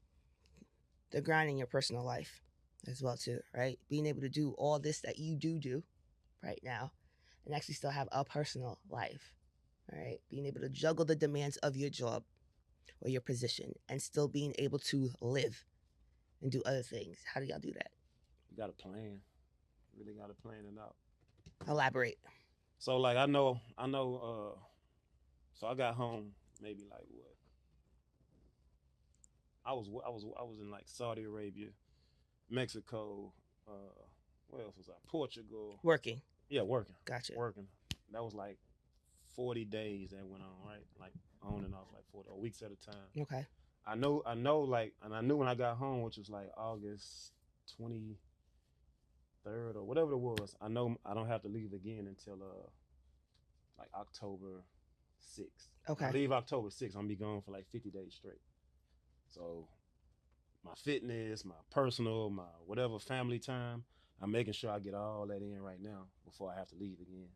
the grind in your personal life as well too, right? Being able to do all this that you do right now and actually still have a personal life, right? Being able to juggle the demands of your job or your position and still being able to live and do other things. How do y'all do that? You got a plan. Really got to plan it out. Elaborate. So like I know so I got home maybe like what? I was in like Saudi Arabia, Mexico, where else was I? Portugal. Working. Yeah, working. Gotcha. Working. That was like 40 days that went on, right? Like on and off, like 40 weeks at a time. Okay. I know like, and I knew when I got home, which was like August 23rd or whatever it was, I know I don't have to leave again until like October 6th. Okay. I leave October 6th, I'm gonna be gone for like 50 days straight. So my fitness, my personal, my whatever family time, I'm making sure I get all that in right now before I have to leave again,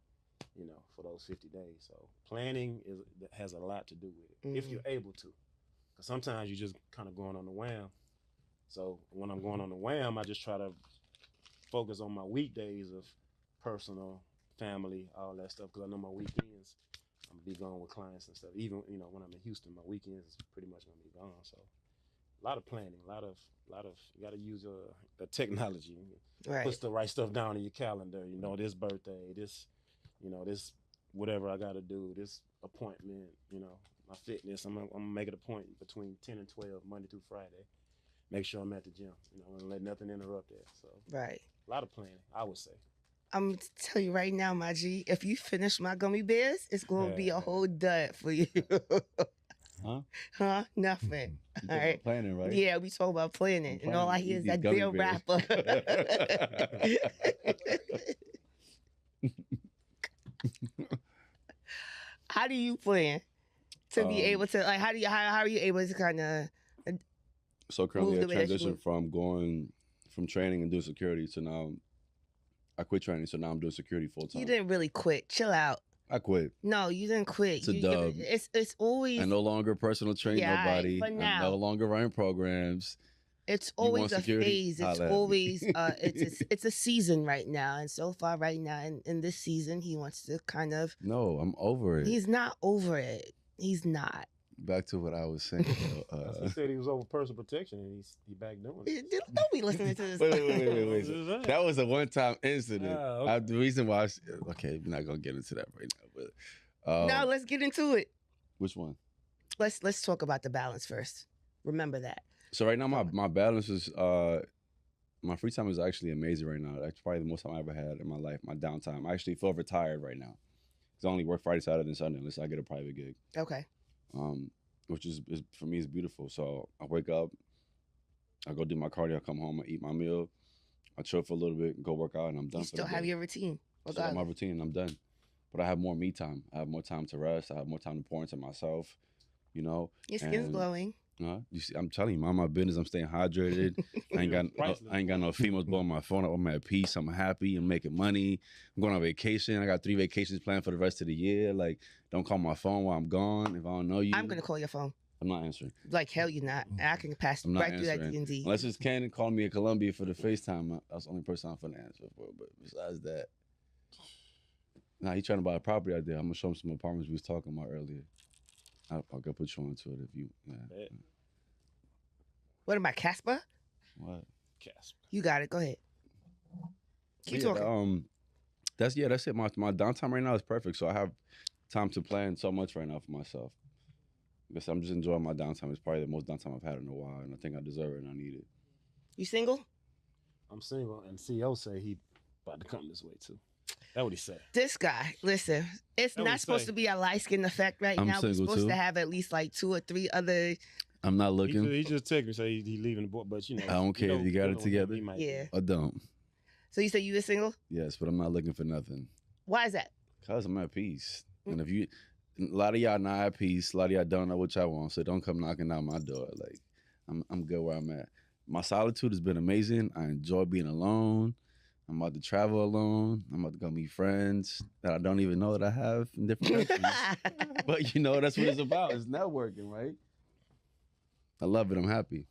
for those 50 days. So planning has a lot to do with it, if you're able to. Because sometimes you're just kind of going on the wham. So when I'm going on the wham, I just try to focus on my weekdays of personal, family, all that stuff. Because I know my weekends, I'm going to be gone with clients and stuff. Even, when I'm in Houston, my weekends is pretty much going to be gone. So a lot of planning, a lot of, you got to use the technology. Right. Puts the right stuff down in your calendar. This birthday, this, this whatever I got to do, this appointment, my fitness. I'm gonna make it a point between 10 and 12, Monday through Friday. Make sure I'm at the gym, and let nothing interrupt that. So right. A lot of planning, I would say. I'm gonna tell you right now, my G, if you finish my gummy bears, it's gonna be a whole dud for you. Huh? Nothing. All right. Planning, right? Yeah, we talk about planning, and all I hear is that damn rapper. How do you plan to be able to how are you able to kind of so currently I move the way that you transitioned from going from training and doing security to now I quit training, so now I'm doing security full time. You didn't really quit. Chill out. I quit. No, you didn't quit. It's a dub. It's always. I no longer personal train nobody. But now, I'm no longer running programs. It's always a phase. It's always it's a season right now, and so far right now in this season, he wants to kind of. No, I'm over it. He's not over it. He's not. Back to what I was saying. He said he was over personal protection, and he back doing it. Don't be listening to this. Wait. That was a one-time incident. Okay. The reason why. Okay, we're not gonna get into that right now, but. Now let's get into it. Which one? Let's talk about the balance first. Remember that. So right now, Go my balance is my free time is actually amazing right now. That's probably the most time I ever had in my life. My downtime. I actually feel retired right now. 'Cause I only work Friday, Saturday, and Sunday unless I get a private gig. Okay. Which is for me is beautiful. So I wake up, I go do my cardio, I come home, I eat my meal, I chill for a little bit, go work out, and I'm done. You for still the have day. your routine. Still have my routine, and I'm done. But I have more me time. I have more time to rest. I have more time to pour into myself. You know. Your skin's And, glowing. you see, I'm telling you, mind my business. I'm staying hydrated. I ain't got no females blowing my phone up. I'm at peace. I'm happy. I'm making money. I'm going on vacation. I got 3 vacations planned for the rest of the year. Like, don't call my phone while I'm gone. If I don't know you, I'm gonna call your phone. I'm not answering. Like hell, you're not. I can pass I'm not right through that answering. D&D. Unless it's Cannon calling me in Colombia for the FaceTime. That's the only person I'm finna answer for. But besides that, nah, he trying to buy a property out there. I'm gonna show him some apartments we was talking about earlier. I'll put you onto it if you. Yeah. What am I, Casper? What? Casper. You got it. Go ahead. Keep talking. That's it. My downtime right now is perfect. So I have time to plan so much right now for myself. Because I'm just enjoying my downtime. It's probably the most downtime I've had in a while, and I think I deserve it and I need it. You single? I'm single, and CEO say he about to come this way too. That's what he said. This guy, listen, it's That not would supposed say. to be a light skin effect right I'm now. We're single, supposed too. to have at least like 2 or 3 other. I'm not looking. He just texted me say he leaving the board, but you know. I don't care if you got it together. He might Yeah. I don't. So you said you were single? Yes, but I'm not looking for nothing. Why is that? Cause I'm at peace. And if you, a lot of y'all not at peace. A lot of y'all don't know what y'all want. So don't come knocking down my door. Like, I'm good where I'm at. My solitude has been amazing. I enjoy being alone. I'm about to travel alone. I'm about to go meet friends that I don't even know that I have in different countries. But you know, that's what it's about. It's networking, right? I love it. I'm happy.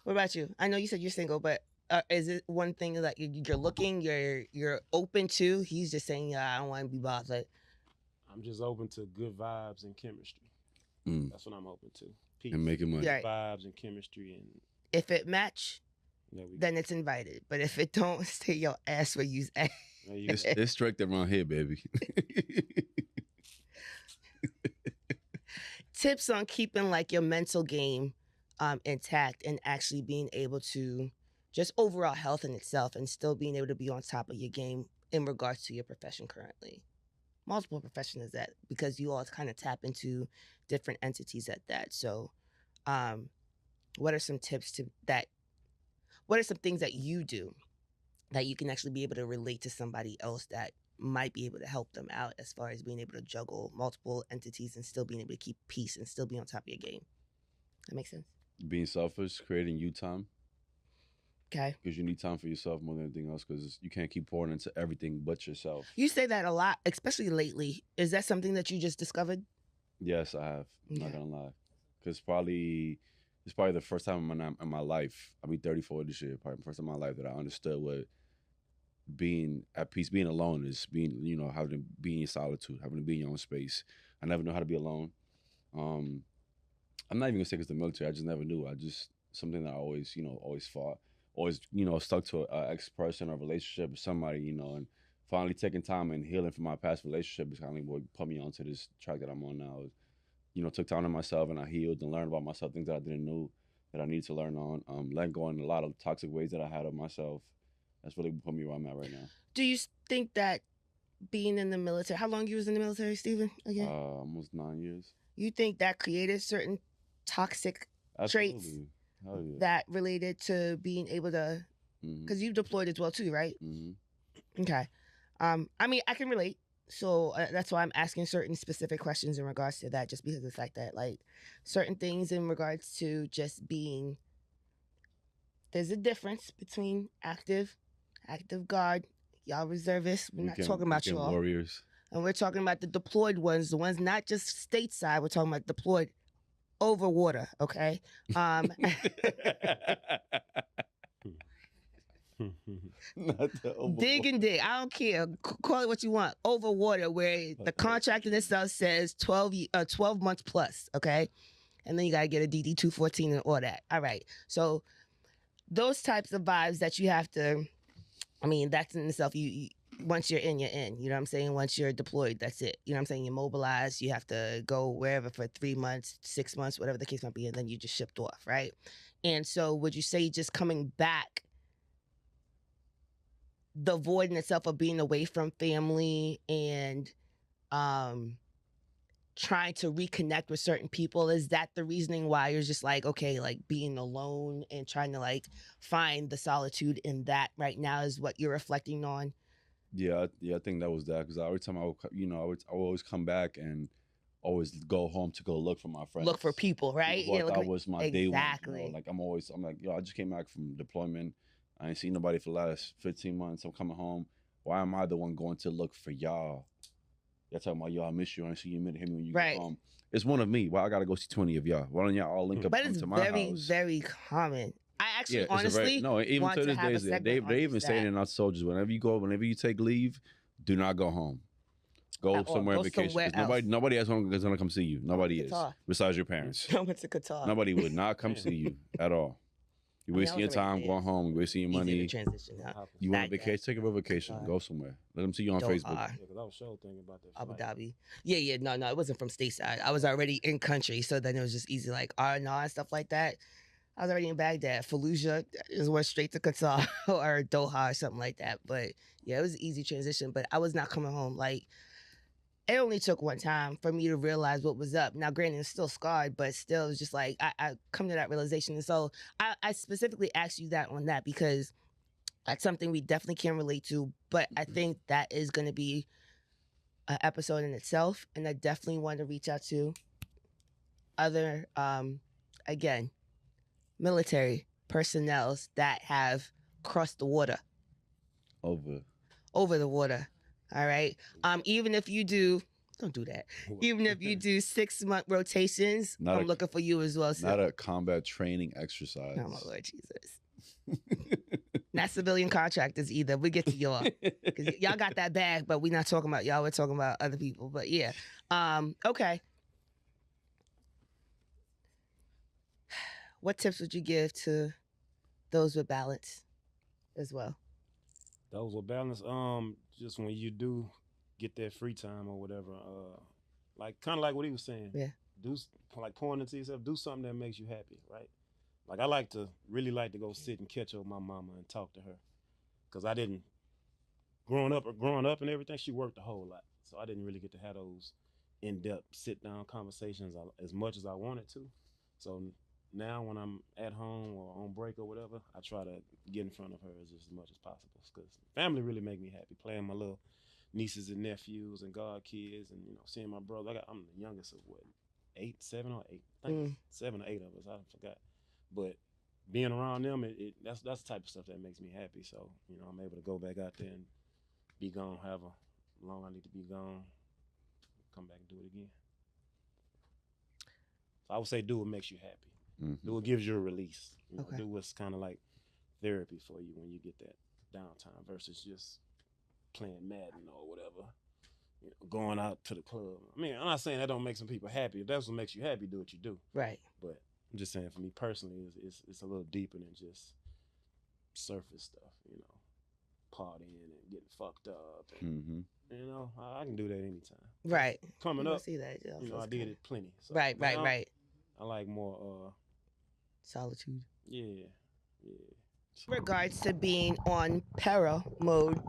What about you? I know you said you're single, but is it one thing that you're looking, you're open to? He's just saying, I don't want to be bothered. I'm just open to good vibes and chemistry. Mm. That's what I'm open to. Peace. And making money. Right. Vibes and chemistry, and If it match, there we go. then it's invited. But if it don't, stay your ass where you's at. There you go. It's strict around here, baby. Tips on keeping like your mental game intact and actually being able to just overall health in itself and still being able to be on top of your game in regards to your profession currently. Multiple professions that because you all kind of tap into different entities at that. So what are some tips to that? What are some things that you do that you can actually be able to relate to somebody else that might be able to help them out as far as being able to juggle multiple entities and still being able to keep peace and still be on top of your game? That makes sense? Being selfish, creating you time. Okay. Because you need time for yourself more than anything else. Because you can't keep pouring into everything but yourself. You say that a lot, especially lately. Is that something that you just discovered? Yes, I have. I'm not Yeah. gonna lie. Because it's probably the first time in my life. I'll be 34 this year. Probably the first time in my life that I understood what being at peace, being alone is. Being, having to be in your solitude, having to be in your own space. I never knew how to be alone. I'm not even gonna say it's the military. I just never knew. Something that I always, always fought. Always, stuck to an ex-person or relationship with somebody, and finally taking time and healing from my past relationship is kind of what put me onto this track that I'm on now. Took time to myself and I healed and learned about myself, things that I didn't know that I needed to learn on. Letting go in a lot of toxic ways that I had of myself. That's really put me where I'm at right now. Do you think that being in the military, how long you was in the military, Stephen, again? Almost 9 years. You think that created certain toxic traits Absolutely. Hell yeah. that related to being able to, because you deployed as well too, right? Mm-hmm. Okay. I mean, I can relate. So that's why I'm asking certain specific questions in regards to that, just because of the fact that like certain things in regards to just being, there's a difference between active guard, y'all reservists. We're not talking about you all. Warriors. And we're talking about the deployed ones, the ones not just stateside. We're talking about deployed over water, okay? Not the Dig and dig. I don't care. Call it what you want. Over water, where the contract in itself says 12 months plus, okay? And then you got to get a DD 214 and all that. All right. So those types of vibes that you have to, I mean, that's in itself, once you're in, you're in. You know what I'm saying? Once you're deployed, that's it. You know what I'm saying? You're mobilized. You have to go wherever for 3 months, 6 months, whatever the case might be, and then you just shipped off, right? And so, would you say just coming back, the void in itself of being away from family and trying to reconnect with certain people, is that the reasoning why you're just like, okay, like being alone and trying to like find the solitude in that right now is what you're reflecting on? Yeah, I think that was that because every time I would always come back and always go home to go look for my friends. Look for people, right? Who I look thought like- was my day one. exactly. Like I'm like, yo, I just came back from deployment. I ain't seen nobody for the last 15 months. I'm coming home. Why am I the one going to look for y'all? Y'all talking about, yo, I miss you. I ain't see you in a minute. Hit me when you Right. get home. It's one of me. Why I gotta go see 20 of y'all? Why don't y'all all link up But come it's to my very, house? very common. I actually, It's a honestly, no. Even want to to this have a day, segment they on even just say it that. in our soldiers. Whenever you take leave, do not go home. Go Or somewhere go on vacation. 'Cause somewhere else. nobody else is gonna come see you. Nobody is Qatar. besides your parents. I went to Qatar. Nobody would not come see you at all. You I mean, I wasting your was already time there. going home. You wasting your Easy money. to transition out. You want a Baghdad. vacation? Take a vacation. Qatar. Go somewhere. Let them see you on Doha. Facebook. Yeah, because I was sure thinking about that. Abu flight. Dhabi. Yeah, no, it wasn't from stateside. I was already in country, so then it was just easy, like R&R and stuff like that. I was already in Baghdad. Fallujah just went straight to Qatar or Doha or something like that. But yeah, it was an easy transition. But I was not coming home. Like, it only took one time for me to realize what was up. Now, granted, it's still scarred, but still, it's just like I come to that realization. And so I specifically asked you that on that because that's something we definitely can relate to. But I think that is going to be an episode in itself. And I definitely want to reach out to other, again, military personnels that have crossed the water, over the water. All right. Even if you do, don't do that. Even if you do 6-month rotations, Not I'm a- looking for you as well. Not a combat training exercise. Oh my Lord Jesus. Not civilian contractors either. We get to y'all. 'Cause y'all got that bag, but we're not talking about y'all. We're talking about other people. But yeah. Okay. What tips would you give to those with balance as well? Those with balance, just when you do get that free time or whatever, like kind of like what he was saying. Yeah. Like pouring into yourself, do something that makes you happy, right? Like I really like to go sit and catch up with my mama and talk to her, cause I didn't growing up and everything. She worked a whole lot, so I didn't really get to have those in-depth sit-down conversations as much as I wanted to. So now when I'm at home or on break or whatever, I try to get in front of her as much as possible, because family really make me happy. Playing my little nieces and nephews and god kids, and seeing my brother. I'm the youngest of what, 7 or 8. I think 7 or 8 of us. I forgot. But being around them, that's the type of stuff that makes me happy. So I'm able to go back out there and be gone however long I need to be gone. Come back and do it again. So I would say do what makes you happy. Mm-hmm. Do what gives you a release. Okay. Do what's kind of like therapy for you when you get that downtime versus just playing Madden or whatever. Going out to the club. I mean, I'm not saying that don't make some people happy. If that's what makes you happy, do what you do. Right. But I'm just saying, for me personally, it's a little deeper than just surface stuff. Partying and getting fucked up. And, I can do that anytime. Right. Coming You up, see that, yeah, I did it plenty. So Right. now, Right. I like more Solitude. yeah. Regards to being on para mode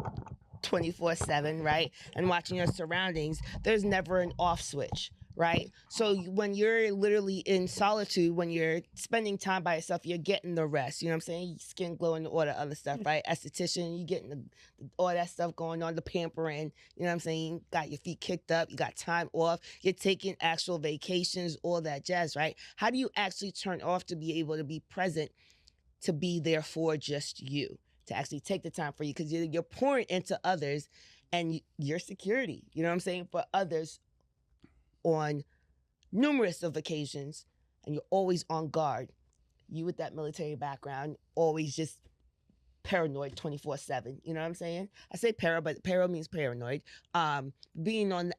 24/7, right? And watching your surroundings, there's never an off switch, right? So when you're literally in solitude, when you're spending time by yourself, you're getting the rest. You know what I'm saying? Skin glowing, all the other stuff, right? Esthetician, you getting all that stuff going on, the pampering. You know what I'm saying? Got your feet kicked up, you got time off, you're taking actual vacations, all that jazz, right? How do you actually turn off to be able to be present, to be there for just you, to actually take the time for you, because you're pouring into others and your security, you know what I'm saying, for others on numerous of occasions, and you're always on guard. You with that military background, always just paranoid 24/7, you know what I'm saying? I say para, but para means paranoid. Being on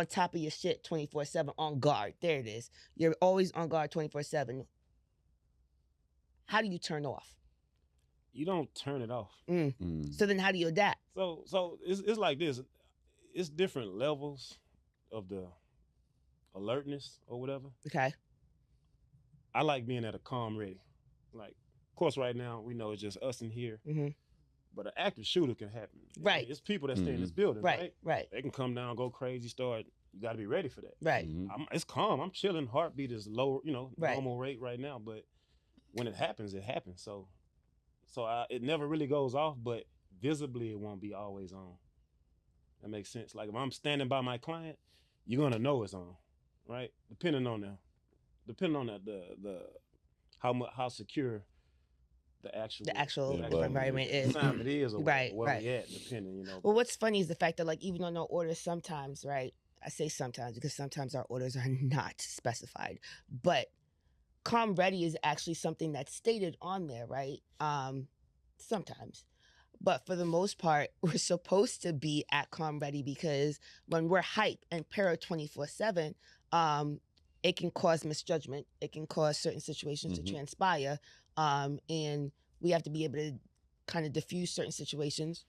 top of your shit 24/7, on guard. There it is. You're always on guard 24/7. How do you turn off? you don't turn it off. So then how do you adapt? So it's like this. It's different levels of the alertness or whatever. Okay. I like being at a calm ready. Like, of course, right now we know it's just us in here, but an active shooter can happen. Right. It's people that stay in this building, right? Right. They can come down, go crazy, start. You got to be ready for that. Right. It's calm. I'm chilling. Heartbeat is low, Right. normal rate right now. But when it happens, it happens. So it never really goes off, but visibly it won't be always on. That makes sense. Like if I'm standing by my client, you're gonna know it's on, right? Depending on the how secure the actual environment is. Time it is, or right. where we at, depending, Well, what's funny is the fact that like even on our orders sometimes, right? I say sometimes because sometimes our orders are not specified, but calm ready is actually something that's stated on there, right? Sometimes. But for the most part, we're supposed to be at calm ready because when we're hype and para 24/7, it can cause misjudgment. It can cause certain situations to transpire. And we have to be able to kind of diffuse certain situations,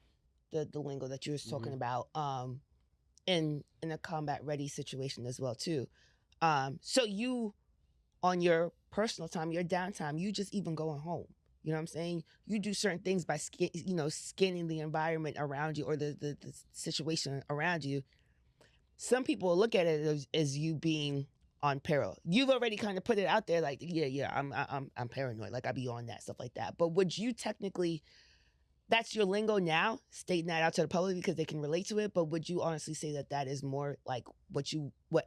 the lingo that you were talking about, in a combat ready situation as well too. So you, on your personal time, your downtime, you just even going home. You know what I'm saying? You do certain things by scanning the environment around you or the situation around you. Some people look at it as you being on peril. You've already kind of put it out there, like, yeah, I'm paranoid. Like I be on that, stuff like that. But would you technically? That's your lingo now, stating that out to the public because they can relate to it. But would you honestly say that is more like what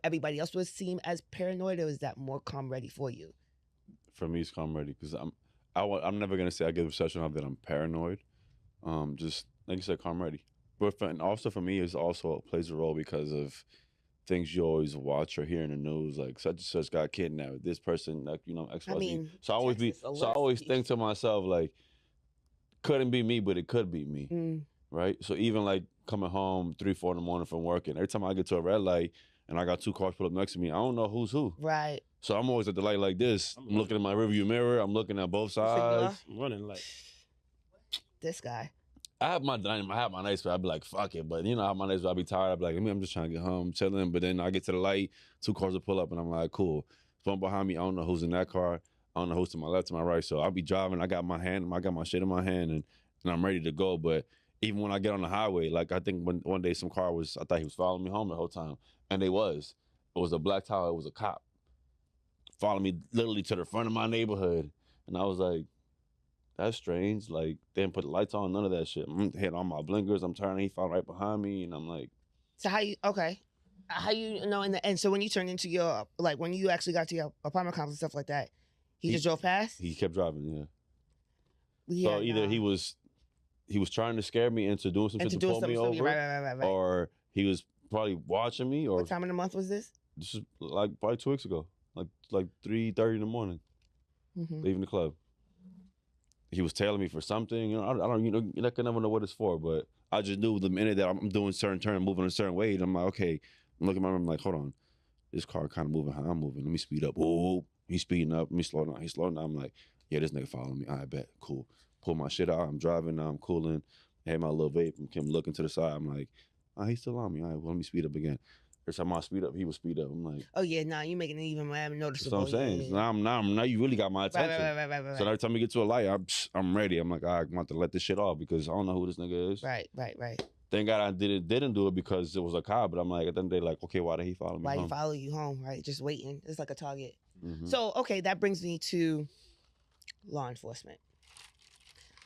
everybody else would seem as paranoid, or is that more calm ready for you? For me, it's calm ready because I'm never gonna say I give a session off that I'm paranoid. Just like you said, calm ready. But and also for me, it also plays a role because of things you always watch or hear in the news, like such and such got kidnapped. This person, like X, Y, Z. I mean, so I always think to myself like, couldn't be me, but it could be me, right? So even like coming home 3, 4 in the morning from work, and every time I get to a red light and I got 2 cars pull up next to me, I don't know who's who. Right. So I'm always at the light like this. I'm looking at my rearview mirror. I'm looking at both sides. I'm running like this guy. I have my nights where I'd be like, fuck it. But I have my nights where I'd be tired. I'd be like, I'm just trying to get home, chilling. But then I get to the light, 2 cars will pull up, and I'm like, cool. Someone behind me, I don't know who's in that car. I don't know who's to my left, to my right. So I'll be driving. I got my shit in my hand, and I'm ready to go. But even when I get on the highway, like I think one day I thought he was following me home the whole time. And it was a black Tahoe. It was a cop. Following me literally to the front of my neighborhood. And I was like, that's strange. Like, they didn't put the lights on, none of that shit. I'm hitting on my blinkers, I'm turning, he followed right behind me, and I'm like. So how you know in the end, so when you turned into your, like when you actually got to your apartment complex and stuff like that, he just drove past? He kept driving, yeah. So either he was trying to scare me into doing some shit to pull me over, right. or he was probably watching me, or. What time of the month was this? This is like probably 2 weeks ago. Like 3:30 in the morning, leaving the club. He was tailing me for something. I don't. You can never know what it's for. But I just knew the minute that I'm doing certain turn, moving a certain way, and I'm like, okay. I'm looking at my room, I'm like, hold on, this car kind of moving how I'm moving. Let me speed up. Oh, he's speeding up. Let me slow down. He's slowing down. I'm like, yeah, this nigga following me. I bet. Cool. Pull my shit out. I'm driving now. I'm cooling. I had my little vape. And Kim looking to the side. I'm like, he's still on me. All right, well, let me speed up again. Every time I speed up, he would speed up. I'm like, oh yeah, nah, you making it even more noticeable. That's what I'm saying. Yeah. Now you really got my attention. Right. So every time we get to a light, I'm ready. I'm like, I want to let this shit off because I don't know who this nigga is. Right. Thank God I didn't do it because it was a cop. But I'm like, at the end of the day, like, okay, why did he follow me? Why he follow you home? Right, just waiting. It's like a target. Mm-hmm. So okay, that brings me to law enforcement.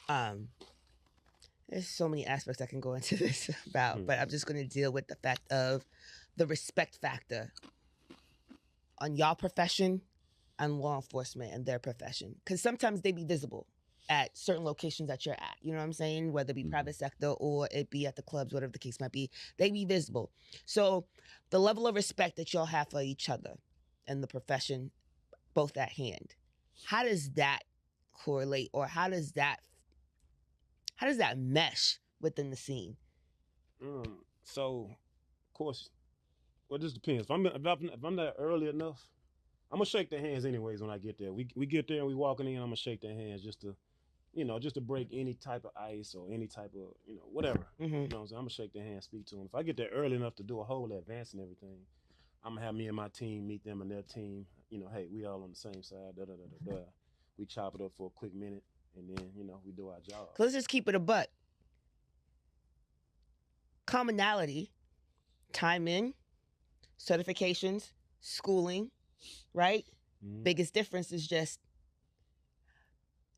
There's so many aspects I can go into this about, but I'm just going to deal with the fact of the respect factor on y'all profession and law enforcement and their profession. Because sometimes they be visible at certain locations that you're at. You know what I'm saying? Whether it be private sector or it be at the clubs, whatever the case might be, they be visible. So the level of respect that y'all have for each other and the profession, both at hand, how does that correlate, or how does that mesh within the scene? So, of course, well, this depends. If I'm there early enough, I'm gonna shake their hands anyways when I get there. We get there and we walking in, I'm gonna shake their hands just to, just to break any type of ice or any type of, whatever. Mm-hmm. You know what I'm saying? I'm gonna shake their hand, speak to them. If I get there early enough to do a whole advance and everything, I'm gonna have me and my team meet them and their team. Hey, we all on the same side. Da da da da da. We chop it up for a quick minute, and then we do our job. Let's just keep it a buck. Commonality, time in, certifications, schooling, right? Mhm. Biggest difference is just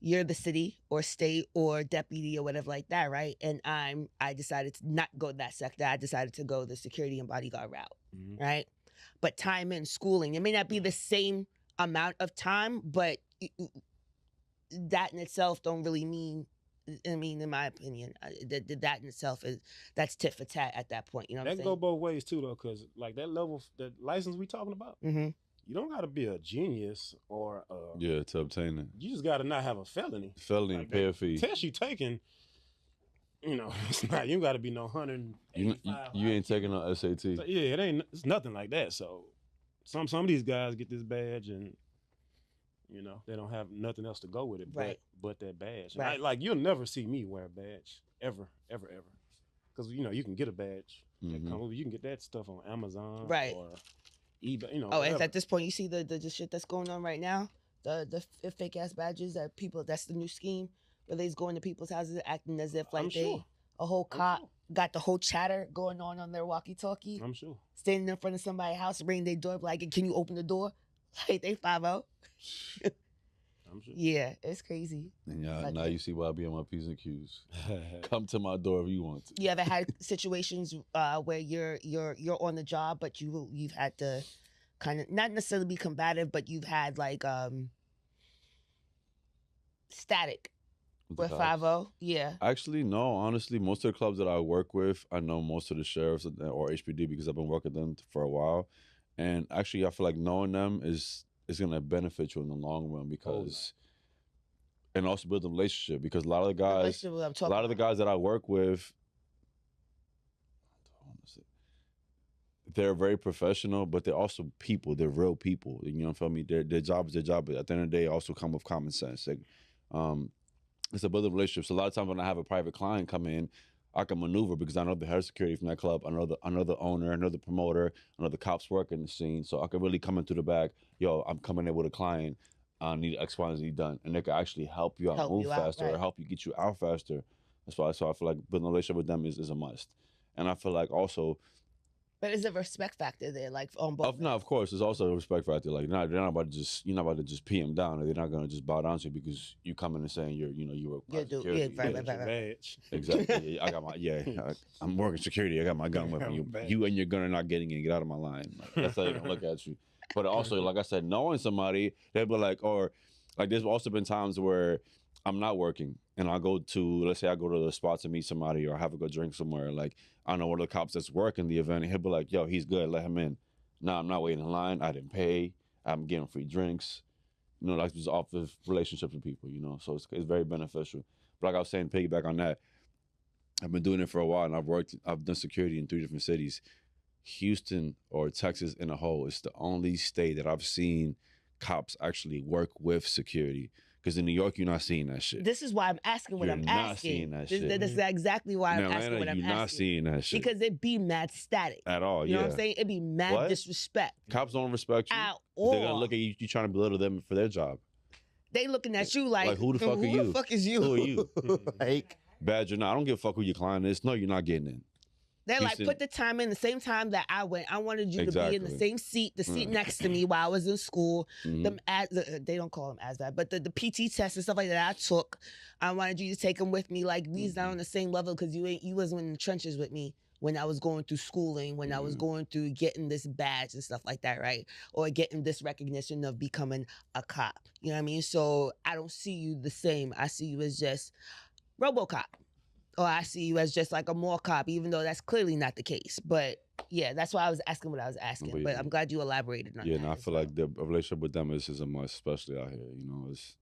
you're the city or state or deputy or whatever like that, right? And I decided to not go that sector. I decided to go the security and bodyguard route, Mhm. right? But time in schooling, it may not be the same amount of time, but that in itself don't really mean. I mean, in my opinion, that in itself that's tit for tat at that point. You know what I'm That saying? go both ways too, though, because like that level, that license we talking about, Mm-hmm. you don't got to be a genius or Yeah, to obtain it. you just got to not have a felony. Felony Like and pay a fee. Test you taking, it's not. You got to be no 185. You ain't taking no SAT. So, yeah, it's nothing like that. So some of these guys get this badge and they don't have nothing else to go with it, Right. but that badge. And Right. you'll never see me wear a badge ever, because you can get a badge. That Mhm. you can get that stuff on Amazon, Right. or eBay. Oh, whatever. and at this point, you see the shit that's going on right now, the fake ass badges that people. That's the new scheme where they's going to people's houses acting as if like I'm they sure. a whole I'm cop sure. got the whole chatter going on their walkie-talkie, I'm sure. standing in front of somebody's house, ringing their door, like, can you open the door? Like they 5-0. I'm sure. Yeah, it's crazy. And yeah, Like now that. you see why I be on my P's and Q's. Come to my door if you want to. You ever had situations where you're on the job, but you've had to kind of not necessarily be combative, but you've had like static with the 5-0? Yeah. Actually, no. Honestly, most of the clubs that I work with, I know most of the sheriffs or HPD because I've been working with them for a while. And actually, I feel like knowing them is going to benefit you in the long run because, and also build a relationship because a lot of the guys, Relationship what I'm a talking lot of the about. guys that I work with, they're very professional, but they're also people. They're real people. You know what I mean? Their job is their job, but at the end of the day, also come with common sense. Like, it's a build a relationship. So a lot of times when I have a private client come in, I can maneuver because I know the head of security from that club, I know the owner, I know the promoter, I know the cops working the scene. So I can really come in through the back. Yo, I'm coming in with a client. I need X, Y, and Z done, and they can actually help you out, Help move you out, faster, or right. help you get you out faster. That's why. So I feel like building a relationship with them is a must. And I feel like also. But is there a respect factor there, like on both? No, of course. There's also a respect factor. Like, they're not about to just, you're not about to just pee them down. They're not gonna just bow down to you because you come in and saying you're Yeah, a dude. security. Yeah, right, Get your badge. Exactly. Yeah, I got my I'm working security. I got my gun with me. You and your gun are not getting in. Get out of my line. Like, that's how they gonna look at you. But also, like I said, knowing somebody, they'll be like, or like there's also been times where I'm not working and I go to, let's say I go to the spot to meet somebody or have a good drink somewhere. Like, I know one of the cops that's working the event and he'll be like, yo, he's good, let him in. No, I'm not waiting in line. I didn't pay. I'm getting free drinks. Like just off of relationships with people, So it's very beneficial. But like I was saying, piggyback on that, I've been doing it for a while and I've done security in 3 different cities. Houston or Texas in a whole is the only state that I've seen cops actually work with security. Because in New York, you're not seeing that shit. This is why I'm asking what You're I'm not asking. seeing that shit. This is exactly why In I'm asking Atlanta, what I'm you're asking. not seeing that shit. Because it be mad static. At all, You know what I'm saying? It be mad What? disrespect. Cops don't respect you. At They're gonna all. look at you trying to belittle them for their job. They looking at you like who the fuck are you? Who the fuck is you? Who are you? Like, Badge or not, I don't give a fuck who your client is. No, you're not getting in. they're like, Houston- put the time in the same time that I went. I wanted you to be in the Exactly. same seat, the seat next to me while I was in school. Mhm. They don't call them ASVAB, but the PT tests and stuff like that I took. I wanted you to take them with me. Like, these not on the same level because you wasn't in the trenches with me when I was going through schooling, when I was going through getting this badge and stuff like that, right? Or getting this recognition of becoming a cop. You know what I mean? So I don't see you the same. I see you as just RoboCop. Or I see you as just like a mall cop, even though that's clearly not the case. But yeah, that's why I was asking what I was asking. But But yeah. I'm glad you elaborated on Yeah, that. and I as feel well. like the relationship with them is a must, especially out here. It's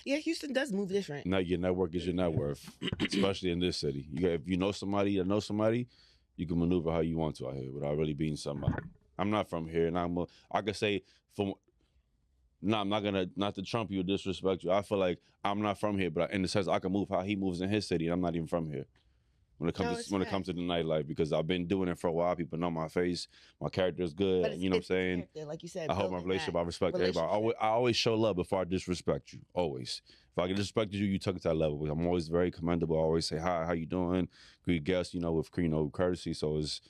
Yeah, Houston does move different. not your network is your net worth, especially in this city. If you know somebody that knows somebody, you can maneuver how you want to out here without really being somebody. I'm not from here, and I could say from No, I'm not gonna not to trump you or disrespect you. I feel like I'm not from here, but in the sense I can move how he moves in his city, and I'm not even from here. When it comes No, to it's when it comes to the nightlife, because I've been doing it for a while. People know my face, my character is good. But it's, You know what I'm it's saying? character, like you said. I hold my building relationship. that I respect everybody. relationship. I always show love before I disrespect you. Always. If I can disrespect you, you took it to that level. I'm always very commendable. I always say hi, how you doing? Greet guests, with courtesy. So it's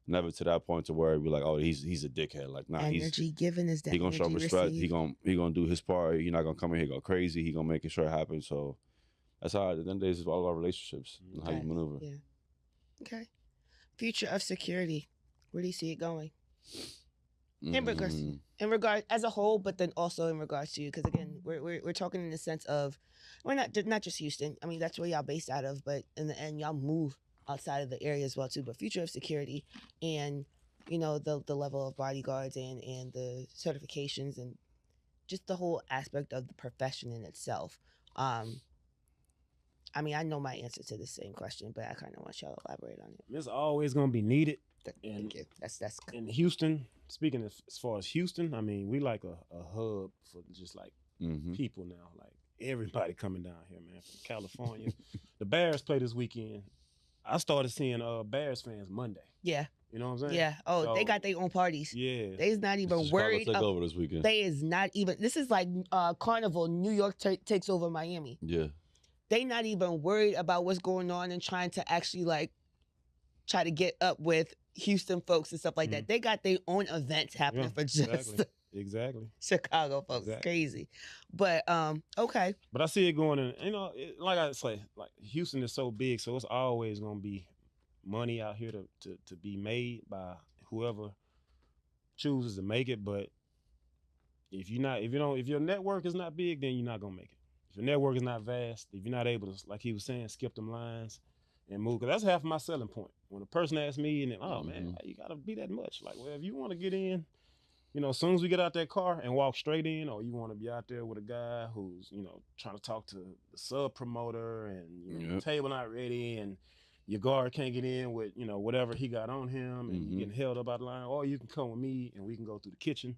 never to that point to where we're like, oh, he's a dickhead. Like, nah, Energy given is the he gonna show energy respect. received. He gonna do his part. He not gonna come in here go crazy. He gonna make it sure it happens. So that's how at the end of the day it's all about relationships and how you Facts. maneuver. Yeah. Okay. Future of security. Where do you see it going? In regard as a whole, but then also in regards to you, because again, we're talking in the sense of we're not just Houston. I mean, that's where y'all based out of, but in the end, y'all move outside of the area as well too. But future of security and the level of bodyguards and the certifications and just the whole aspect of the profession in itself. I mean, I know my answer to the same question, but I kind of want y'all to elaborate on it. It's always gonna be needed. Thank you. That's in Houston. Speaking as far as Houston, I mean, we like a hub for just like people now. Like everybody coming down here, man, from California. The Bears play this weekend. I started seeing Bears fans Monday. Yeah. You know what I'm saying? Yeah. Oh, so, they got their own parties. Yeah. They's not even worried. Take over this weekend. They is not even. This is like Carnival. New York takes over Miami. Yeah. They not even worried about what's going on and trying to actually like try to get up with Houston folks and stuff like that. They got their own events happening for just exactly Chicago folks. Exactly. Crazy. But okay. But I see it going in, like I say, like Houston is so big, so it's always gonna be money out here to be made by whoever chooses to make it. But if your network is not big, then you're not gonna make it. If your network is not vast, if you're not able to, like he was saying, skip them lines and move, because that's half of my selling point. When a person asks me, and then, oh man, you gotta be that much. Like, well, if you want to get in, as soon as we get out that car and walk straight in, or you want to be out there with a guy who's, trying to talk to the sub promoter and the table not ready and your guard can't get in with, whatever he got on him and you getting held up out the line, or you can come with me and we can go through the kitchen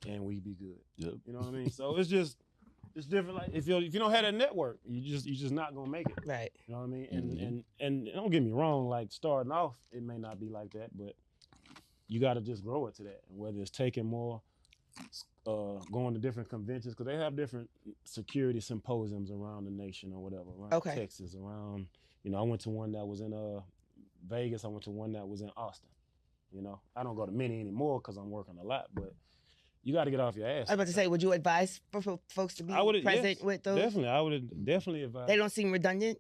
and we be good. Yep. You know what I mean? So it's different. Like if you don't have that network, you just not gonna make it. Right. You know what I mean? And don't get me wrong, like starting off, it may not be like that, but you got to just grow it to that. And whether it's taking more, going to different conventions, because they have different security symposiums around the nation or whatever, around Texas, around. I went to one that was in Vegas. I went to one that was in Austin. I don't go to many anymore because I'm working a lot, but you got to get off your ass. I was about to say, would you advise for folks to be present with those? Definitely, I would definitely advise. They don't seem redundant?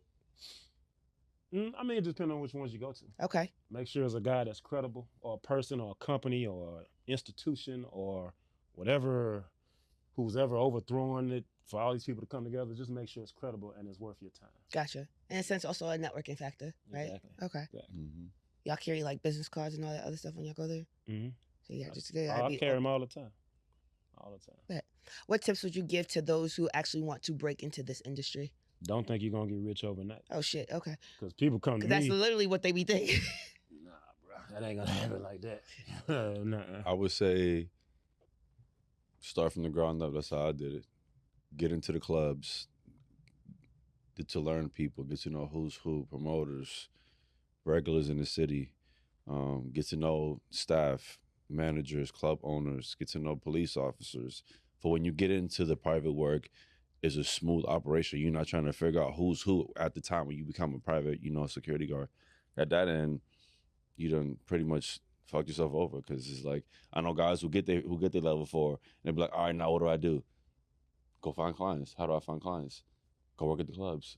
I mean, it depends on which ones you go to. Okay. Make sure it's a guy that's credible, or a person, or a company, or an institution, or whatever, who's ever overthrowing it for all these people to come together. Just make sure it's credible and it's worth your time. Gotcha. And in a sense, also a networking factor, right? Exactly. Okay. Exactly. Y'all carry like business cards and all that other stuff when y'all go there? Mm-hmm. So yeah, just I carry them all the time. All the time. But what tips would you give to those who actually want to break into this industry? Don't think you're gonna get rich overnight. Oh shit, okay. Because people come to me. That's literally what they be thinking. Nah, bro, that ain't gonna happen like that. Nah. I would say start from the ground up. That's how I did it. Get into the clubs, get to learn people, get to know who's who, promoters, regulars in the city, get to know staff, managers, club owners, get to know police officers. For when you get into the private work, it's a smooth operation. You're not trying to figure out who's who at the time when you become a private, security guard. At that end, you done pretty much fucked yourself over, because it's like, I know guys who get their level 4 and they be like, all right, now what do I do? Go find clients. How do I find clients? Go work at the clubs.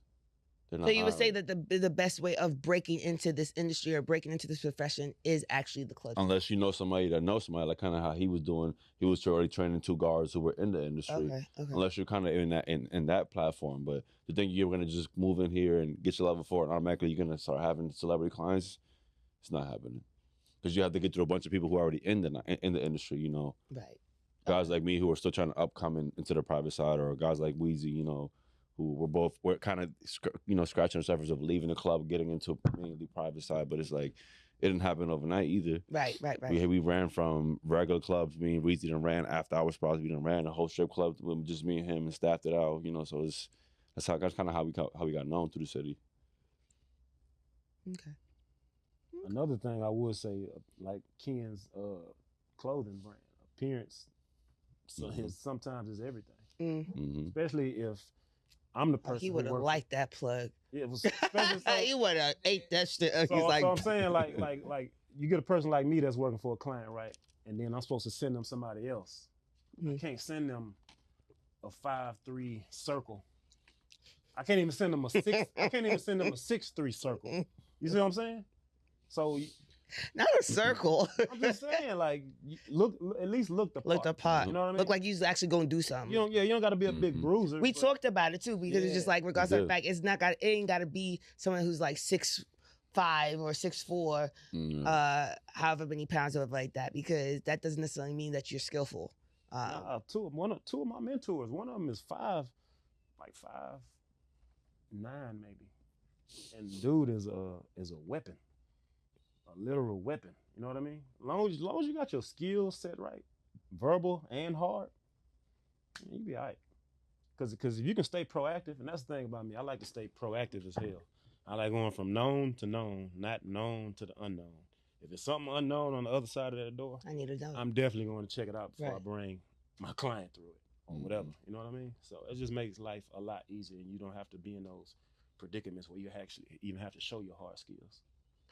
So you would say that the best way of breaking into this industry or breaking into this profession is actually the club. Unless you know somebody that knows somebody, like kind of how he was doing. He was already training 2 guards who were in the industry. Okay. Unless you're kind of in that platform. But to think you're going to just move in here and get your level 4 and automatically you're going to start having celebrity clients, it's not happening. Because you have to get through a bunch of people who are already in the industry, Right. Guys like me who are still trying to upcoming into the private side, or guys like Weezy, who we're kind of, scratching the surface of leaving the club, getting into mainly the private side. But it's like, it didn't happen overnight either. Right. We ran from regular clubs. Me and Weezy done ran after hour spots. We done ran the whole strip club with just me and him and staffed it out. You know, so that's kind of how we got known through the city. Okay. Another thing I would say, like Ken's clothing brand, appearance, so sometimes is everything. Mm. Especially if I'm the person He would have liked that plug. It was especially He would have ate that shit. So I'm saying like you get a person like me that's working for a client, right? And then I'm supposed to send them somebody else. I can't send them a 5'3" circle. I can't even send them a 6'3" circle. You see what I'm saying? So not a circle. I'm just saying, like, at least look the part. Look the part. You know what I mean? Look like you's actually gonna do something. You don't got to be a big bruiser. We talked about it too because it's just like regardless of the fact, it ain't got to be someone who's like 6'5" or 6'4", however many pounds or like that, because that doesn't necessarily mean that you're skillful. Two of my mentors, one of them is 5'9" maybe, and dude is a weapon. A literal weapon, you know what I mean? As long as you got your skills set right, verbal and hard, you be all right. Because if you can stay proactive, and that's the thing about me, I like to stay proactive as hell. I like going from known to known, not known to the unknown. If it's something unknown on the other side of that door, I need to know. I'm definitely going to check it out before I bring my client through it or whatever. You know what I mean? So it just makes life a lot easier, and you don't have to be in those predicaments where you actually even have to show your hard skills.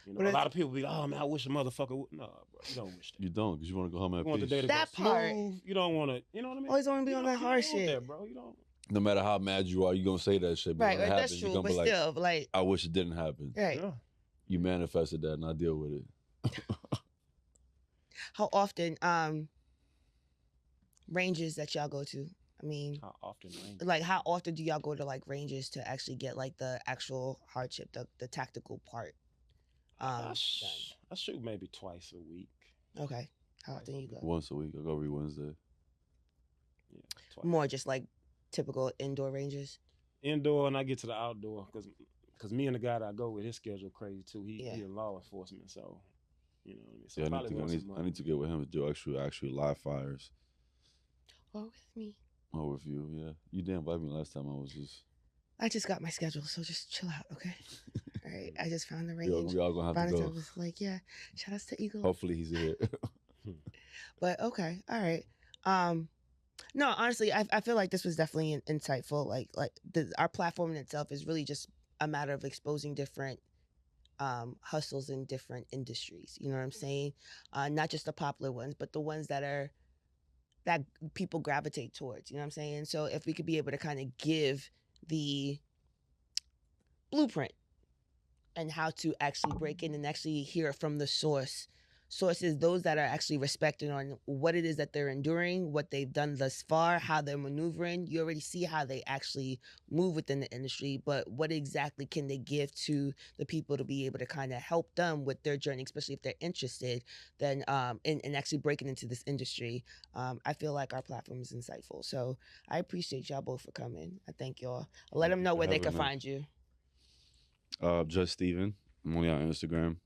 You know, a lot of people be like, oh man, I wish a motherfucker would. No, bro, you don't wish that. You don't, because you want to go home at peace. You want the day to that go part. smooth. You don't want to, you know what I mean? Always want to be on that hard shit. That, bro. You don't. No matter how mad you are, you're going to say that shit. But Right, when it that's happens, true, you're but going to be still, like, I wish it didn't happen. Right. Yeah. You manifested that, and I deal with it. How often ranges that y'all go to? I mean, How often ranges? like how often do y'all go to like ranges to actually get like the actual hardship, the tactical part? I shoot maybe twice a week. Okay. How often you go? Once a week. I go every Wednesday. Yeah, twice. More just like typical indoor ranges? Indoor, and I get to the outdoor because me and the guy that I go with, his schedule crazy too. He in law enforcement, so you know what I mean. So I need to get with him to do actually live fires. Or with me. Or with you, yeah. You didn't invite me last time. I just got my schedule, so just chill out, okay? All right, I just found the range. We all gonna have to go. Was like, yeah, shout outs to Eagle. Hopefully he's here. But okay, all right. No, honestly, I feel like this was definitely insightful. Like our platform in itself is really just a matter of exposing different hustles in different industries. You know what I'm saying? Not just the popular ones, but the ones that people gravitate towards. You know what I'm saying? So if we could be able to kind of give the blueprint and how to actually break in and actually hear from the sources, those that are actually respected on what it is that they're enduring, what they've done thus far, how they're maneuvering. You already see how they actually move within the industry, but what exactly can they give to the people to be able to kind of help them with their journey, especially if they're interested then in actually breaking into this industry. I feel like our platform is insightful. So I appreciate y'all both for coming. I thank y'all. I'll let them know where they can find you. Just Steven. I'm only on Instagram.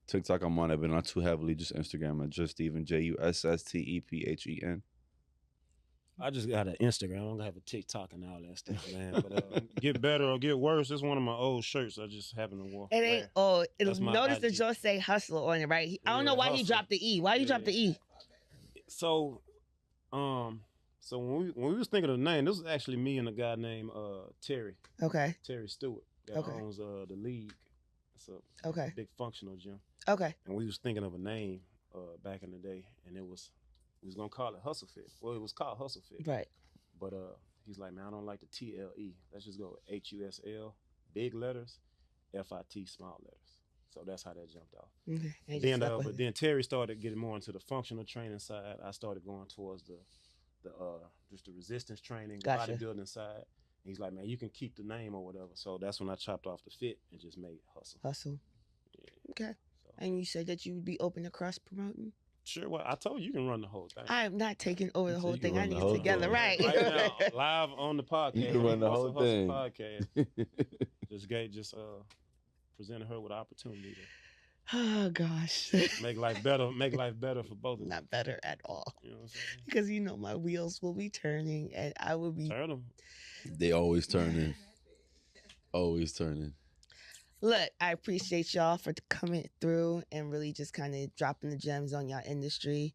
TikTok I'm on it, but not too heavily. Just Instagram at Just Steven, JUSSTEPHEN. I just got an Instagram. I'm gonna have a TikTok and all that stuff, man. But get better or get worse. It's one of my old shirts I just happen to wear. It ain't. Oh, notice the Joe say hustler on it, right? I don't know why he dropped the E. Why you dropped the E? So, when we was thinking of the name, this was actually me and a guy named Terry. Okay. Terry Stewart that owns the League. It's a big functional gym. Okay. And we was thinking of a name back in the day, and we was gonna call it Hustle Fit. Well, it was called Hustle Fit. Right. But he's like, man, I don't like the TLE. Let's just go with HUSL, big letters, FIT, small letters. So that's how that jumped off. Okay. But then Terry started getting more into the functional training side. I started going towards the just the resistance training, bodybuilding side. He's like, man, you can keep the name or whatever. So that's when I chopped off the fit and just made Hustle. Yeah. Okay. So. And you said that you would be open to cross promoting? Sure. Well, I told you can run the whole thing. I am not taking over the whole thing. I need it together, right? Right now, live on the podcast. You can run the whole thing. Podcast. just presented her with an opportunity. Oh gosh. Make life better. Make life better for both of them. Not better at all. You know what I'm saying? Because my wheels will be turning and I will be Turn them. They always turning. Always turning. Look, I appreciate y'all for coming through and really just kind of dropping the gems on y'all industry.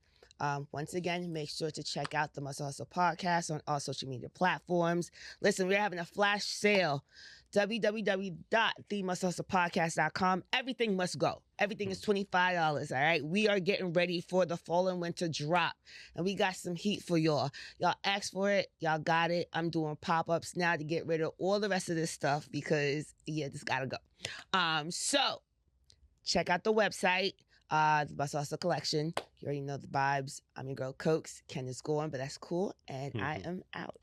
Once again, make sure to check out the Muscle Hustle podcast on all social media platforms. Listen, we're having a flash sale. www.themusclehustlepodcast.com. Everything must go. Everything is $25, all right? We are getting ready for the fall and winter drop, and we got some heat for y'all. Y'all asked for it. Y'all got it. I'm doing pop-ups now to get rid of all the rest of this stuff because, this gotta go. So check out the website, the Muscle Hustle Collection. You already know the vibes. I'm your girl, Cokes. Ken is gone, but that's cool, and I am out.